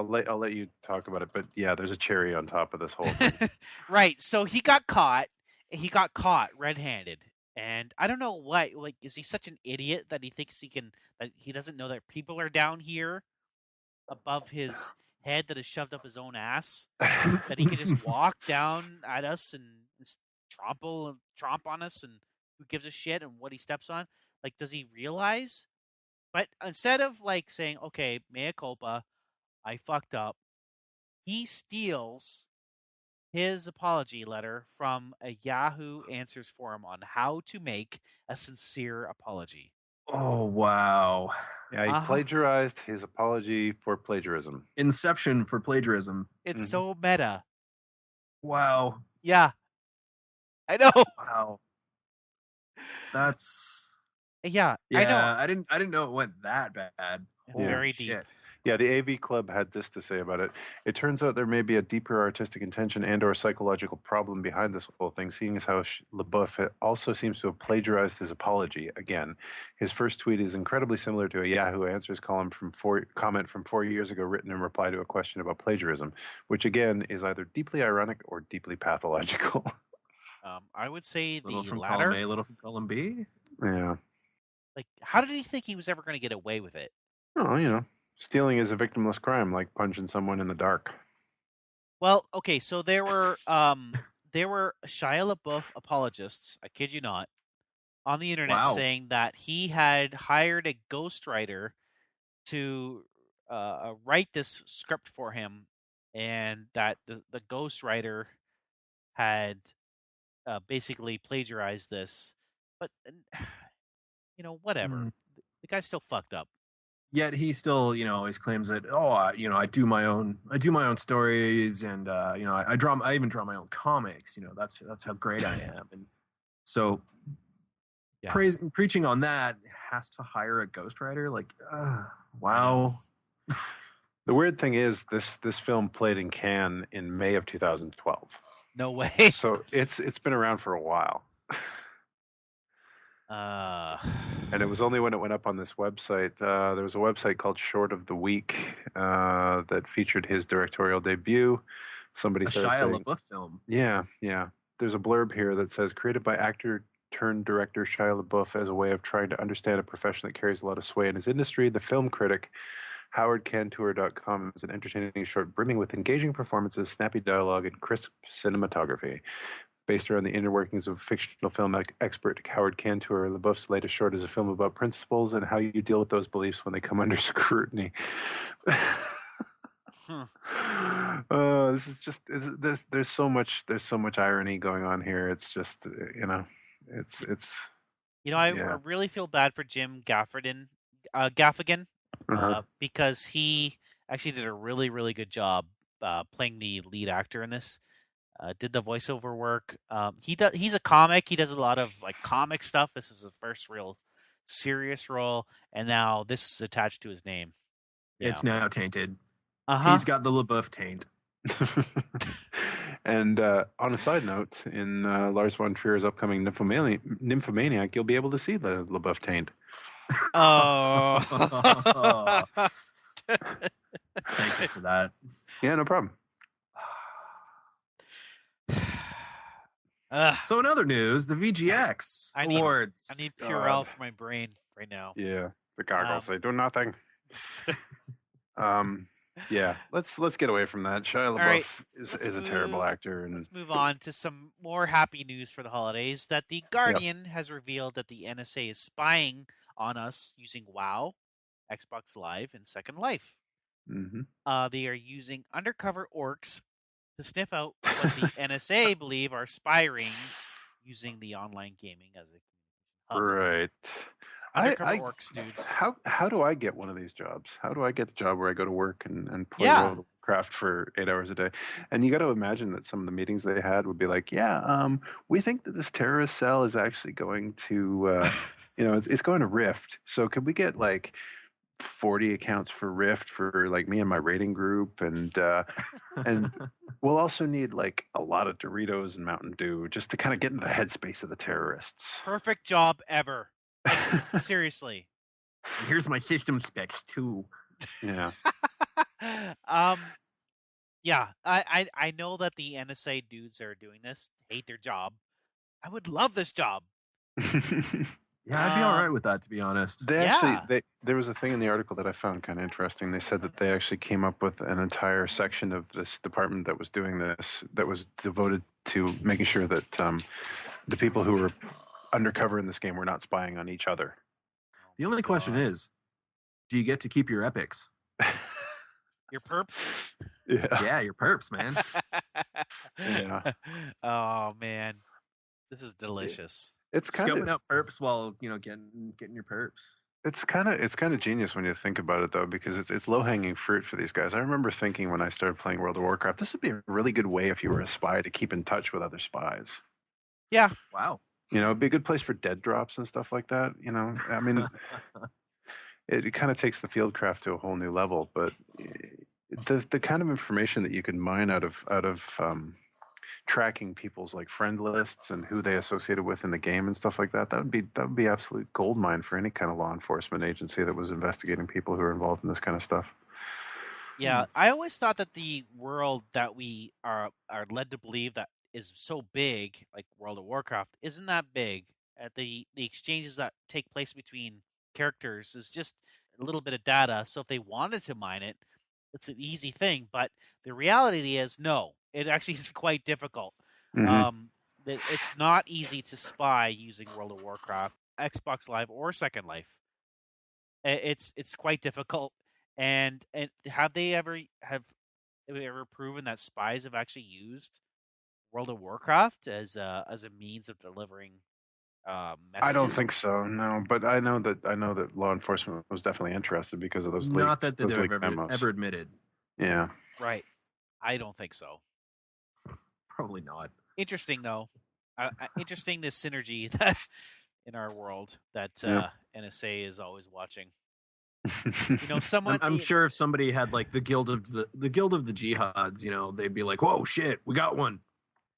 let you talk about it, but yeah, there's a cherry on top of this whole thing. Right. So he got caught. He got caught red-handed, and I don't know what. Like, is he such an idiot that he thinks that he doesn't know that people are down here above his head that is shoved up his own ass, that he can just walk down at us and tromp on us, and who gives a shit and what he steps on? Like, does he realize? But instead of like saying, "Okay, mea culpa, I fucked up," he steals his apology letter from a Yahoo Answers forum on how to make a sincere apology. Oh wow. Yeah, he Uh-huh. plagiarized his apology for plagiarism. Inception for plagiarism. It's Mhm. so meta. Wow. Yeah, I know. Wow. That's Yeah, I know. yeah. I didn't know it went that bad. Yeah. Holy Very deep. shit. Yeah, the AV Club had this to say about it. It turns out there may be a deeper artistic intention and/or psychological problem behind this whole thing, seeing as how Labeouf also seems to have plagiarized his apology again. His first tweet is incredibly similar to a Yahoo Answers comment from 4 years ago, written in reply to a question about plagiarism, which again is either deeply ironic or deeply pathological. I would say Little the from column latter. A, little from column B. Yeah. Like, how did he think he was ever going to get away with it? Oh, stealing is a victimless crime, like punching someone in the dark. Well, okay, so there were Shia LaBeouf apologists, I kid you not, on the internet Wow. saying that he had hired a ghostwriter to write this script for him, and that the ghostwriter had basically plagiarized this. But whatever. Mm. The guy's still fucked up. Yet he still, always claims that, I do my own stories, and I even draw my own comics. That's how great I am. And so, Yeah. preaching on that has to hire a ghostwriter. Like, I wow. The weird thing is this film played in Cannes in May of 2012. No way. So it's been around for a while. And it was only when it went up on this website. There was a website called Short of the Week that featured his directorial debut. Somebody A started Shia saying, LaBeouf film. yeah. There's a blurb here that says, created by actor turned director Shia LaBeouf as a way of trying to understand a profession that carries a lot of sway in his industry. The film critic HowardCantor.com is an entertaining short brimming with engaging performances, snappy dialogue, and crisp cinematography. Based around the inner workings of fictional film expert Howard Cantor, LaBeouf's latest short is a film about principles and how you deal with those beliefs when they come under scrutiny. This is just there's so much irony going on here. It's just it's I yeah. really feel bad for Jim Gaffigan, Uh-huh. because he actually did a really, really good job playing the lead actor in this. Did the voiceover work. He's a comic. He does a lot of like comic stuff. This was his first real serious role, and now this is attached to his name. It's now tainted. Uh-huh. He's got the LaBeouf taint. And on a side note, in Lars von Trier's upcoming Nymphomaniac, you'll be able to see the LaBeouf taint. Oh. Thank you for that. Yeah, no problem. So in other news, the VGX Awards. I need Purell for my brain right now. Yeah, the goggles, they do nothing. Yeah, let's get away from that. Shia LaBeouf is a terrible actor. And let's move on to some more happy news for the holidays. That The Guardian has revealed that the NSA is spying on us using WoW, Xbox Live, and Second Life. Mm-hmm. They are using undercover orcs to sniff out what the NSA believe are spy rings using the online gaming as a hub. Right. Undercover orcs, dudes. How do I get one of these jobs? How do I get the job where I go to work and play World of Warcraft for 8 hours a day? And you got to imagine that some of the meetings they had would be like, we think that this terrorist cell is actually going to, it's going to Rift. So could we get like 40 accounts for Rift for like me and my rating group, and we'll also need like a lot of Doritos and Mountain Dew just to kind of get into the headspace of the terrorists. Perfect job ever. Like, seriously. And here's my system specs too. Yeah. Yeah. I know that the NSA dudes are doing this, hate their job. I would love this job. Yeah, I'd be all right with that, to be honest. There was a thing in the article that I found kind of interesting. They said that they actually came up with an entire section of this department that was doing this, that was devoted to making sure that the people who were undercover in this game were not spying on each other. The only question is, do you get to keep your epics? Your perps? Yeah, your perps, man. Yeah. Oh man, this is delicious. It's kind Scoping of out perps while getting your perps. it's kind of genius when you think about it though, because it's low hanging fruit for these guys. I remember thinking when I started playing World of Warcraft, this would be a really good way if you were a spy to keep in touch with other spies. Yeah. Wow. It'd be a good place for dead drops and stuff like that. I mean, it kind of takes the fieldcraft to a whole new level. But the kind of information that you can mine out of tracking people's like friend lists and who they associated with in the game and stuff like that would be absolute gold mine for any kind of law enforcement agency that was investigating people who are involved in this kind of stuff. Yeah, I always thought that the world that we are led to believe that is so big, like World of Warcraft, isn't that big. The exchanges that take place between characters is just a little bit of data. So if they wanted to mine it, it's an easy thing. But the reality is, no, it actually is quite difficult. Mm-hmm. It's not easy to spy using World of Warcraft, Xbox Live, or Second Life. It's quite difficult. And have they ever proven that spies have actually used World of Warcraft as a means of delivering messages? I don't think so, no. But I know that law enforcement was definitely interested because of those Not leaks, that they've those leaked ever, memos. ever admitted. Yeah. Right. I don't think so. Probably not. Interesting though. Interesting this synergy that in our world that Yeah. NSA is always watching. Someone. I'm sure if somebody had like the guild of the jihads, they'd be like, "Whoa, shit, we got one."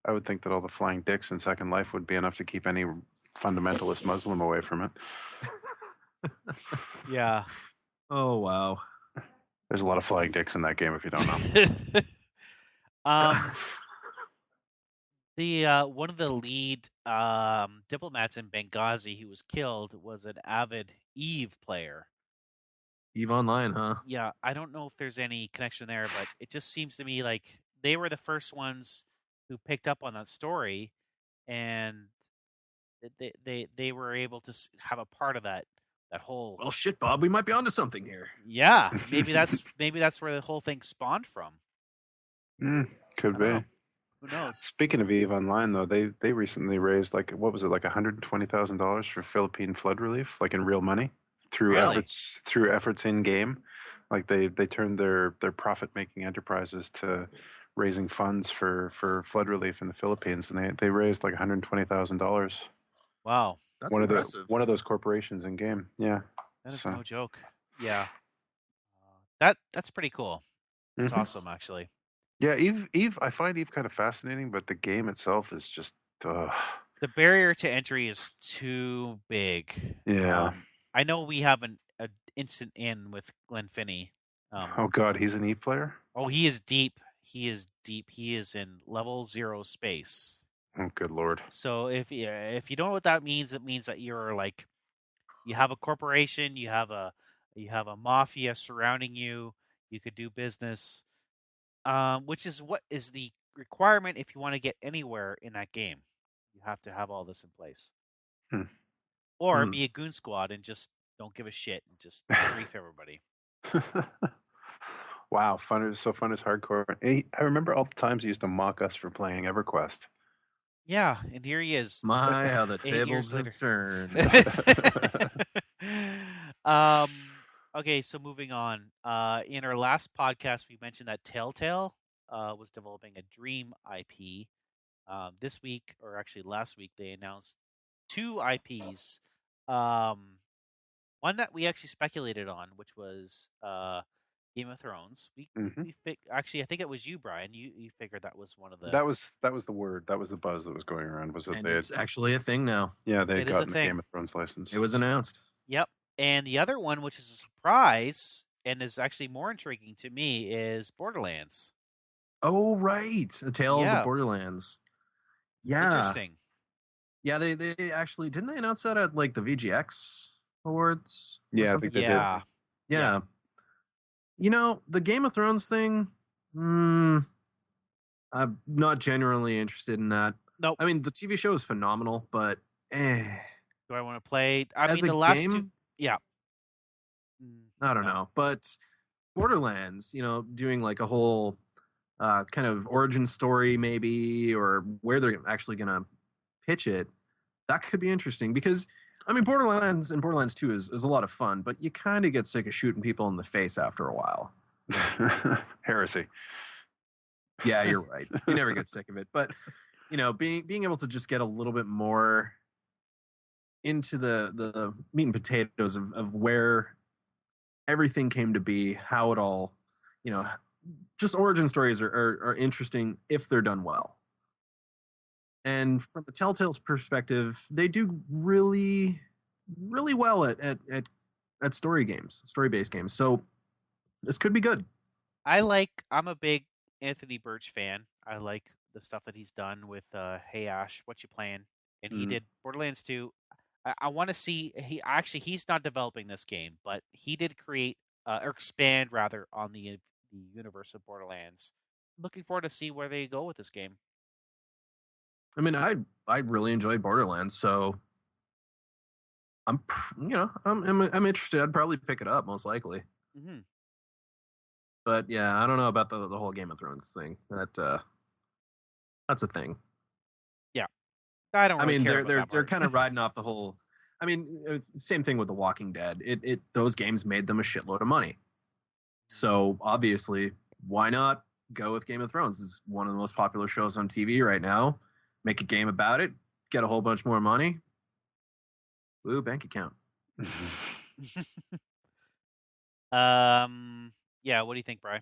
I would think that all the flying dicks in Second Life would be enough to keep any fundamentalist Muslim away from it. Yeah. Oh wow. There's a lot of flying dicks in that game if you don't know. The one of the lead diplomats in Benghazi who was killed was an avid Eve player. Eve Online, huh? Yeah, I don't know if there's any connection there, but it just seems to me like they were the first ones who picked up on that story, and they were able to have a part of that whole. Well, shit, Bob, we might be onto something here. Yeah, maybe that's where the whole thing spawned from. Could be. Who knows? Speaking of Eve Online, though, they recently raised like $120,000 for Philippine flood relief, like in real money, through efforts in game. Like they turned their profit making enterprises to raising funds for flood relief in the Philippines, and they raised like $120,000. Wow, that's impressive. One of those corporations in game. Yeah, that is no joke. Yeah, that's pretty cool. That's awesome, actually. Yeah, Eve. I find Eve kind of fascinating, but the game itself is just. The barrier to entry is too big. Yeah. I know we have an instant in with Glenn Finney. Oh God, he's an Eve player. Oh, he is deep. He is deep. He is in level 0 space. Oh, good Lord. So if you don't know what that means, it means that you're like, you have a corporation, you have a mafia surrounding you. You could do business. Which is what is the requirement if you want to get anywhere in that game. You have to have all this in place. Or be a goon squad and just don't give a shit and just grief everybody. Wow, fun is hardcore. I remember all the times he used to mock us for playing EverQuest. Yeah, and here he is. My, how the tables have turned. Okay, so moving on. In our last podcast, we mentioned that Telltale was developing a Dream IP. This week, or actually last week, they announced 2 IPs. One that we actually speculated on, which was Game of Thrones. Actually, I think it was you, Brian. You figured that was one of the. That was the word. That was the buzz that was going around. Was that it's actually a thing now? Yeah, they had gotten the Game of Thrones license. It was announced. Yep. And the other one, which is a surprise and is actually more intriguing to me, is Borderlands. Oh, right. A Tale of the Borderlands. Yeah. Interesting. Yeah, they actually, didn't they announce that at like the VGX Awards? Yeah, I think they did. Yeah. The Game of Thrones thing, I'm not genuinely interested in that. Nope. I mean, the TV show is phenomenal, but Do I want to play? I as mean, the a last game, 2. Yeah. I don't No. know. But Borderlands, doing like a whole kind of origin story maybe, or where they're actually going to pitch it, that could be interesting because, I mean, Borderlands and Borderlands 2 is a lot of fun, but you kind of get sick of shooting people in the face after a while. Heresy. Yeah, you're right. You never get sick of it. But, being able to just get a little bit more into the meat and potatoes of where everything came to be, how it all, just origin stories are interesting if they're done well. And from a Telltale's perspective, they do really, really well at story-based games. So this could be good. I'm a big Anthony Birch fan. I like the stuff that he's done with Hey Ash, What You Playing? And he did Borderlands 2. I want to see he's not developing this game, but he did create or expand rather on the universe of Borderlands. Looking forward to see where they go with this game. I mean, I really enjoyed Borderlands, so I'm interested. I'd probably pick it up most likely. Mm-hmm. But yeah, I don't know about the whole Game of Thrones thing. That's a thing. Yeah, I don't. Really I mean, care they're kind of riding off the whole. I mean, same thing with The Walking Dead. Those games made them a shitload of money. So obviously, why not go with Game of Thrones? It's one of the most popular shows on TV right now. Make a game about it, get a whole bunch more money. Woo, bank account. Yeah, what do you think, Bri?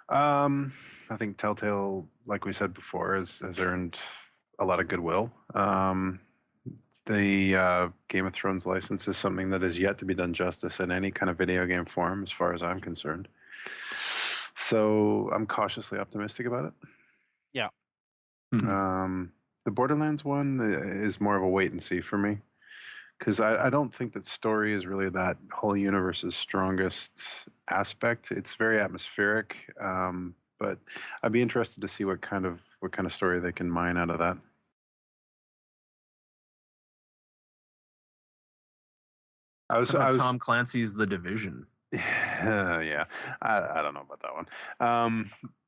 I think Telltale, like we said before, has earned a lot of goodwill. The Game of Thrones license is something that is yet to be done justice in any kind of video game form, as far as I'm concerned. So I'm cautiously optimistic about it. Yeah. The Borderlands one is more of a wait and see for me, because I don't think that story is really that whole universe's strongest aspect. It's very atmospheric, but I'd be interested to see what kind of story they can mine out of that. I was Tom Clancy's The Division. Yeah, I don't know about that one.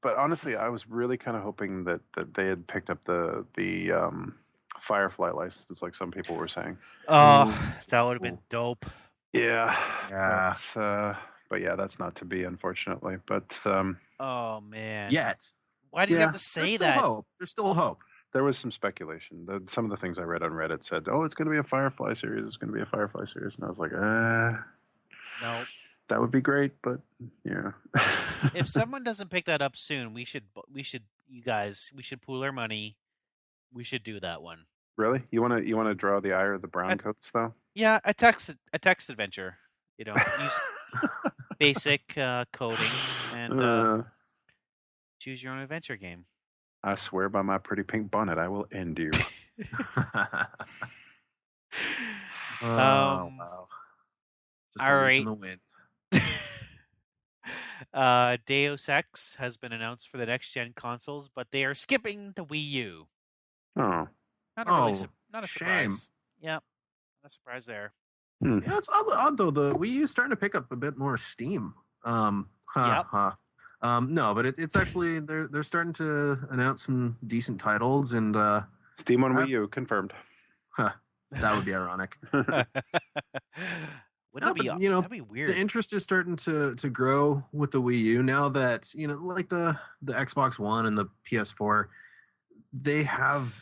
But honestly, I was really kind of hoping that they had picked up the Firefly license, like some people were saying. Oh, that would have been dope. Yeah. Yeah. But yeah, that's not to be, unfortunately. But oh man. Yet. Why do you have to say that? There's still hope. There was some speculation. Some of the things I read on Reddit said, "Oh, it's going to be a Firefly series. It's going to be a Firefly series," and I was like, no. That would be great, but yeah. If someone doesn't pick that up soon, we should pool our money. We should do that one. Really? You want to draw the ire of the brown coats though? Yeah, a text adventure. Use basic coding and choose your own adventure game. I swear by my pretty pink bonnet, I will end you. Wow. Just all right. in the wind. Deus Ex has been announced for the next gen consoles, but they are skipping the Wii U. Oh. Not a shame. surprise. Yeah, not a surprise there. Yeah, it's odd though. The Wii U is starting to pick up a bit more steam. No, but it's actually they're starting to announce some decent titles and Steam on Wii U confirmed. That would be ironic. That'd be weird. The interest is starting to grow with the Wii U now that like the Xbox One and the PS4, they have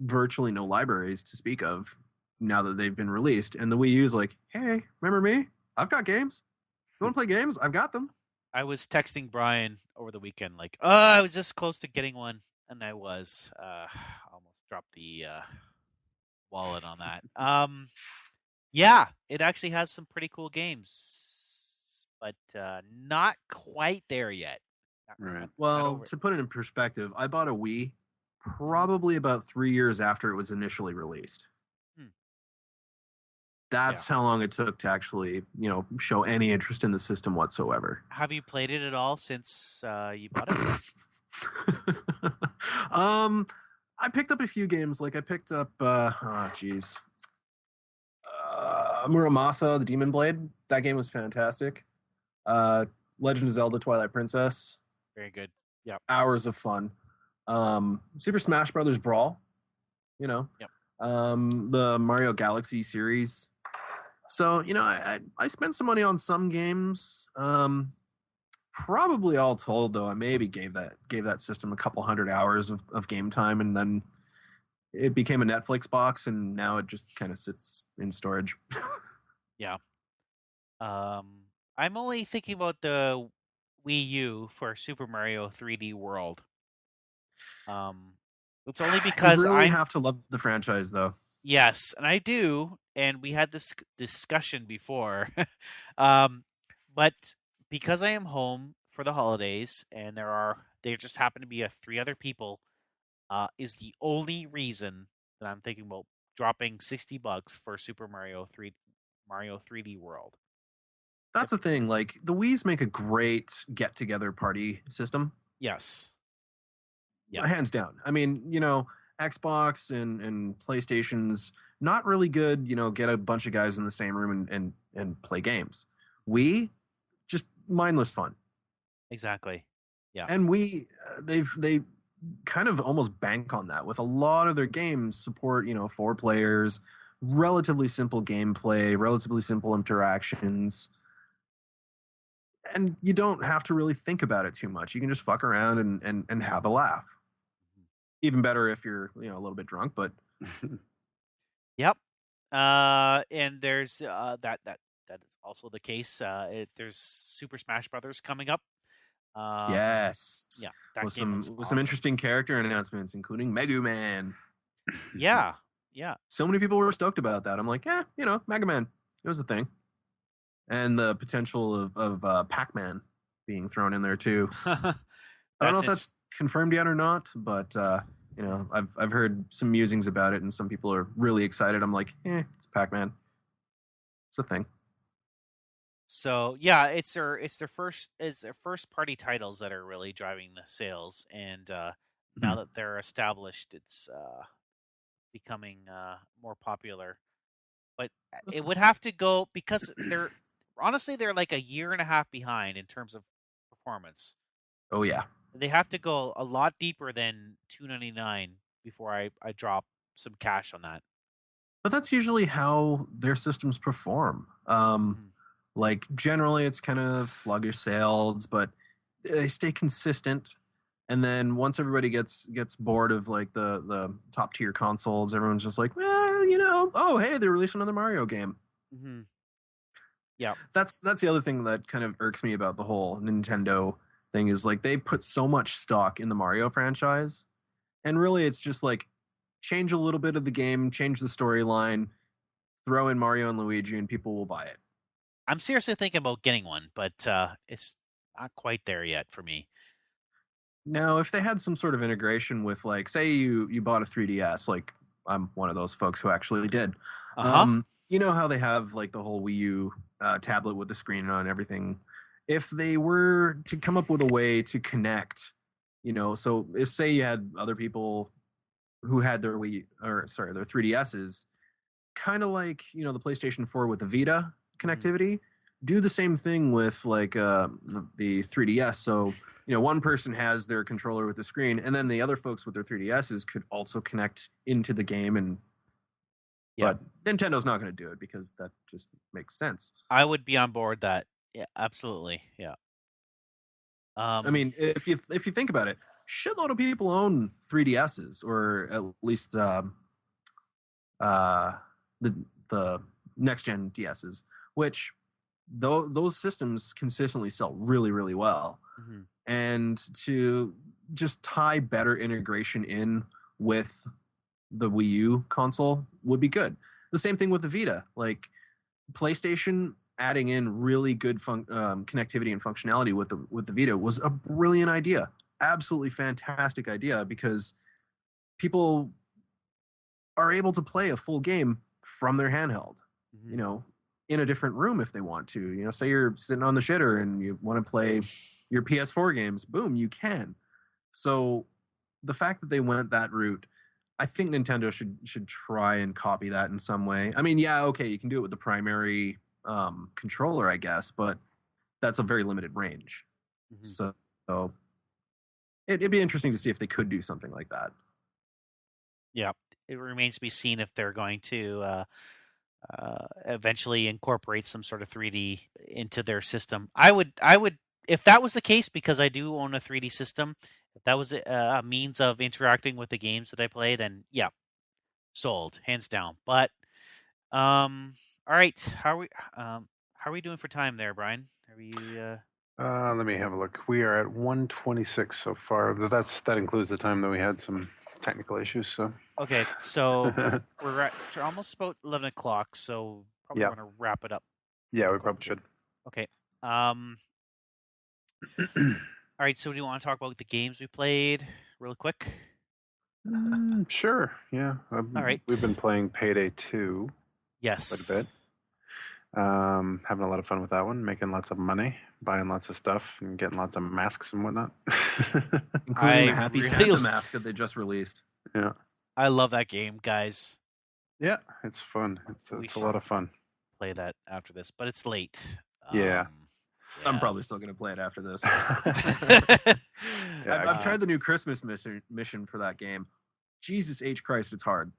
virtually no libraries to speak of now that they've been released, and the Wii U is like, hey, remember me? I've got games. You want to play games? I've got them. I was texting Brian over the weekend, like, I was this close to getting one, and I was almost dropped the wallet on that. Yeah, it actually has some pretty cool games, but not quite there yet. Right. Well, to put it in perspective, I bought a Wii probably about 3 years after it was initially released. That's how long it took to actually, show any interest in the system whatsoever. Have you played it at all since you bought it? I picked up a few games. Like I picked up, Muramasa, the Demon Blade. That game was fantastic. Legend of Zelda: Twilight Princess. Very good. Yep. Hours of fun. Super Smash Brothers Brawl. You know. Yep. The Mario Galaxy series. So I spent some money on some games. Probably all told though, I maybe gave that system a couple hundred hours of game time, and then it became a Netflix box, and now it just kind of sits in storage. Yeah. I'm only thinking about the Wii U for Super Mario 3D World. It's only because you really I'm have to love the franchise, though. yes, and I do, and we had this discussion before. But because I am home for the holidays, and there just happen to be 3 other people, is the only reason that I'm thinking about dropping $60 for Mario 3D World. That's the thing. Like the Wii's make a great get-together party system. Yes. Yeah. Hands down. I mean, Xbox and PlayStation's not really good. Get a bunch of guys in the same room and play games. Wii, just mindless fun. Exactly. Yeah. And they kind of almost bank on that with a lot of their games. Support 4 players, relatively simple gameplay, relatively simple interactions. And you don't have to really think about it too much. You can just fuck around and have a laugh. Even better if you're a little bit drunk, but Yep. And there's that is also the case. There's Super Smash Brothers coming up. yes, Yeah, that with game some looks with awesome. some interesting character announcements, including Mega Man. Yeah. So many people were stoked about that. I'm like, Mega Man, it was a thing, and the potential of Pac-Man being thrown in there too. I don't know if that's confirmed yet or not, but I've heard some musings about it, and some people are really excited. I'm like, it's Pac-Man. It's a thing. So yeah, it's their first party titles that are really driving the sales, and now that they're established, it's becoming more popular. But it would have to go because they're like a year and a half behind in terms of performance. Oh yeah. They have to go a lot deeper than $2.99 before I drop some cash on that. But that's usually how their systems perform. Like generally, it's kind of sluggish sales, but they stay consistent. And then once everybody gets bored of like the top tier consoles, everyone's just like, well, oh hey, they released another Mario game. Mm-hmm. Yeah, that's the other thing that kind of irks me about the whole Nintendo thing is like they put so much stock in the Mario franchise, and really it's just like change a little bit of the game, change the storyline, throw in Mario and Luigi, and people will buy it. I'm seriously thinking about getting one, but it's not quite there yet for me. Now, if they had some sort of integration with, like, say you bought a 3DS, like I'm one of those folks who actually did. You know how they have like the whole Wii U tablet with the screen on everything. If they were to come up with a way to connect, so if say you had other people who had their their 3DSs, kind of like the PlayStation 4 with the Vita connectivity, do the same thing with like the 3DS. So one person has their controller with the screen, and then the other folks with their 3DSs could also connect into the game. And but Nintendo's not going to do it because that just makes sense. I would be on board that. Yeah, absolutely. Yeah. I mean, if you think about it, shitload of people own 3DSs, or at least the next gen DSs, which those systems consistently sell really, really well. Mm-hmm. And to just tie better integration in with the Wii U console would be good. The same thing with the Vita. Like PlayStation adding in really good connectivity and functionality with the Vita was a brilliant idea. Absolutely fantastic idea, because people are able to play a full game from their handheld, in a different room if they want to. Say you're sitting on the shitter and you want to play your PS4 games, boom, you can. So the fact that they went that route I think Nintendo should try and copy that in some way. I mean, yeah, okay, you can do it with the primary controller, I guess, but that's a very limited range. Mhm. So it'd be interesting to see if they could do something like that. Yeah, it remains to be seen if they're going to eventually incorporate some sort of 3D into their system. I would, if that was the case, because I do own a 3D system. If that was a means of interacting with the games that I play, then yeah, sold, hands down. But all right, how are we doing for time there, Brian? Are we? Let me have a look. We are at 1:26 so far. But that includes the time that we had some technical issues. So Okay, so we're at almost about 11 o'clock, so probably Yeah. want to wrap it up. yeah, we Go probably through. should. Okay. All right, so do you want to talk about the games we played really quick? Sure. Yeah. All right. We've been playing Payday 2 Yes. quite a bit. Having a lot of fun with that one, making lots of money, buying lots of stuff, and getting lots of masks and whatnot. Including I the Happy really- Santa mask that they just released. Yeah. I love that game, guys. Yeah, it's fun. It's a lot of fun. Play that after this, but it's late. Yeah. I'm probably still going to play it after this. Yeah, I've tried the new Christmas mission for that game. Jesus H. Christ, it's hard.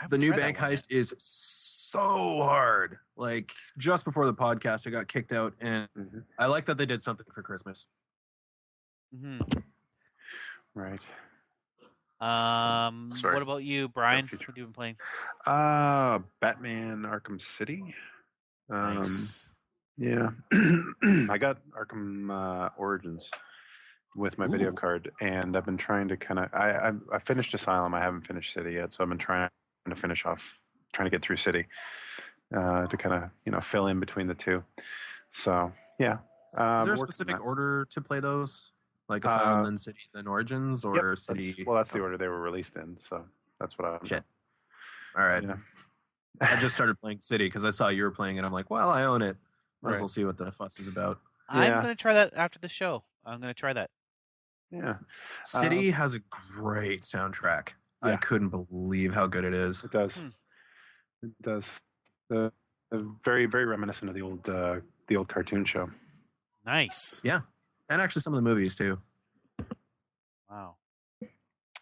The new bank heist is so hard. Like, just before the podcast, I got kicked out, and I like that they did something for Christmas. Right. Sorry. What about you, Brian? What have you been playing? Batman Arkham City. Nice. Yeah. I got Arkham Origins with my video card, and I've been trying to kind of. I finished Asylum. I haven't finished City yet, so I've been trying to finish off, trying to get through City, to kind of fill in between the two. So yeah. Is there a specific order to play those? Like Asylum, then City, then Origins, or City? That's the order they were released in, so that's what I'm. Shit. All right. Yeah. I just started playing City because I saw you were playing it. I'm like, well, I own it. Might as Right. well see what the fuss is about. I'm going to try that after the show. I'm going to try that. Yeah. City has a great soundtrack. Yeah. I couldn't believe how good it is. It does. It does. Very, very reminiscent of the old cartoon show. Nice. Yeah. And actually some of the movies too. Wow.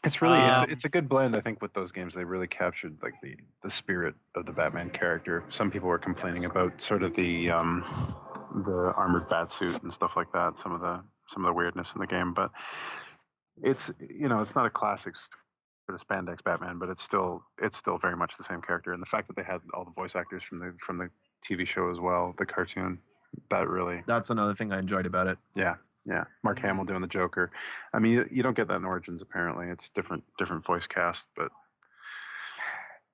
It's really it's a good blend, I think, with those games. They really captured like the spirit of the Batman character. Some people were complaining about sort of the armored batsuit and stuff like that. Some of the weirdness in the game, but it's it's not a classic sort of spandex Batman, but it's still very much the same character. And the fact that they had all the voice actors from the TV show as well, the cartoon, that's another thing I enjoyed about it. Yeah. Yeah, Mark Hamill doing the Joker. I mean, you don't get that in Origins. Apparently, it's different voice cast. But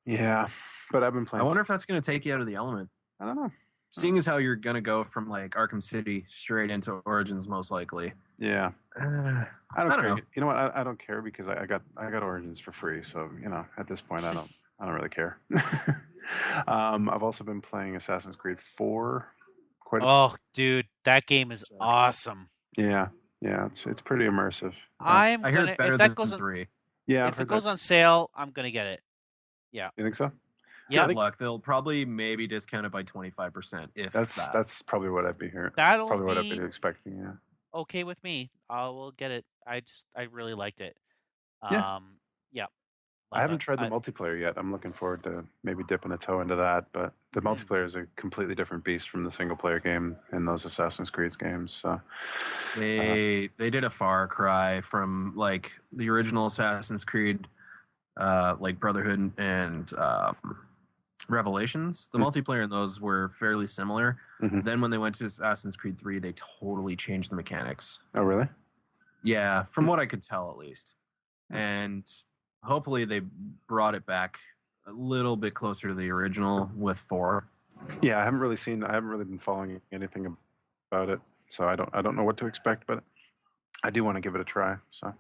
yeah, but I've been playing. I wonder if that's going to take you out of the element. I don't know. Seeing as how you're going to go from like Arkham City straight into Origins, most likely. Yeah, I don't care. You know what? I don't care because I got Origins for free. So at this point, I don't really care. I've also been playing Assassin's Creed 4. Dude, that game is awesome. Yeah, it's pretty immersive. I hear it's better than 3. Yeah, if it goes on sale, I'm gonna get it. Yeah, you think so? Yeah, good luck. They'll probably maybe discount it by 25%. If that's probably what I'd be hearing. That'll probably what be I'd be expecting. Yeah. Okay with me. I will get it. I really liked it. Yeah. Yeah. I haven't tried the multiplayer yet. I'm looking forward to maybe dipping a toe into that. But the multiplayer is a completely different beast from the single player game in those Assassin's Creed games. So they did a far cry from like the original Assassin's Creed, like Brotherhood and Revelations. The multiplayer in those were fairly similar. Then when they went to Assassin's Creed 3, they totally changed the mechanics. Oh, really? Yeah, from what I could tell, at least. And hopefully they brought it back a little bit closer to the original with 4. Yeah, I haven't really been following anything about it, so I don't know what to expect, but I do want to give it a try. So,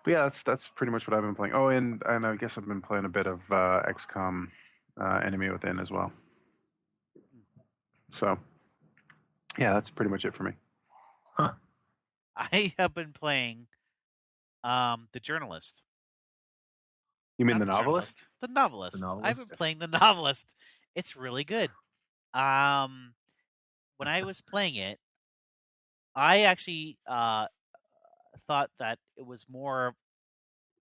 but yeah, that's pretty much what I've been playing. Oh, and I guess I've been playing a bit of XCOM, Enemy Within as well. So, yeah, that's pretty much it for me. Huh. I have been playing The journalist. You mean Not the journalist, novelist? The novelist. The I've been Novelist? playing the novelist. It's really good. When I was playing it, I actually thought that it was more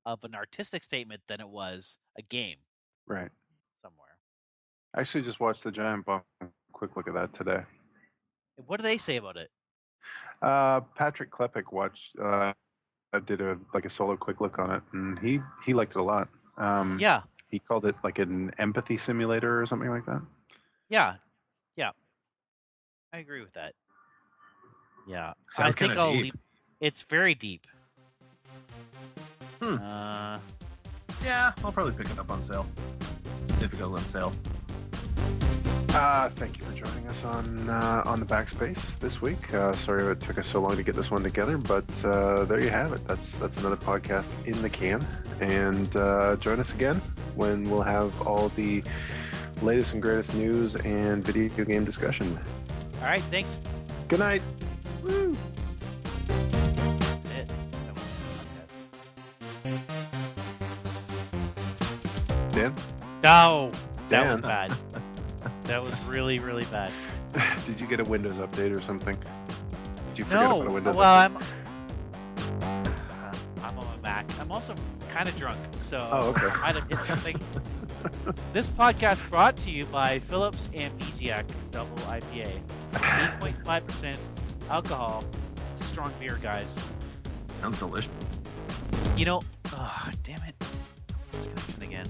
of an artistic statement than it was a game Right. somewhere. I actually just watched the Giant Bomb. Quick look at that today. What do they say about it? Patrick Klepek watched. Did a solo quick look on it, and he liked it a lot. Yeah, He called it like an empathy simulator or something like that. yeah, yeah. I agree with that. Yeah, I Sounds think kinda I'll deep. leave. It's very deep. Hmm. Yeah, I'll probably pick it up on sale if it goes on sale. Thank you for joining us on the Backspace this week. Sorry it took us so long to get this one together, but there you have it. That's another podcast in the can. And join us again when we'll have all the latest and greatest news and video game discussion. All right, thanks. Good night. Woo. That's it. That was the podcast. Dan? No, that was Dan. bad. That was really, really bad. Did you get a Windows update or something? Did you forget No, about a Windows well, update? I'm on my Mac. I'm also kind of drunk, so Oh, okay. I might have hit something. This podcast brought to you by Phillips Amnesiac Double IPA, 8.5% alcohol. It's a strong beer, guys. Sounds delicious. You know, oh, damn it, it's gonna happen again.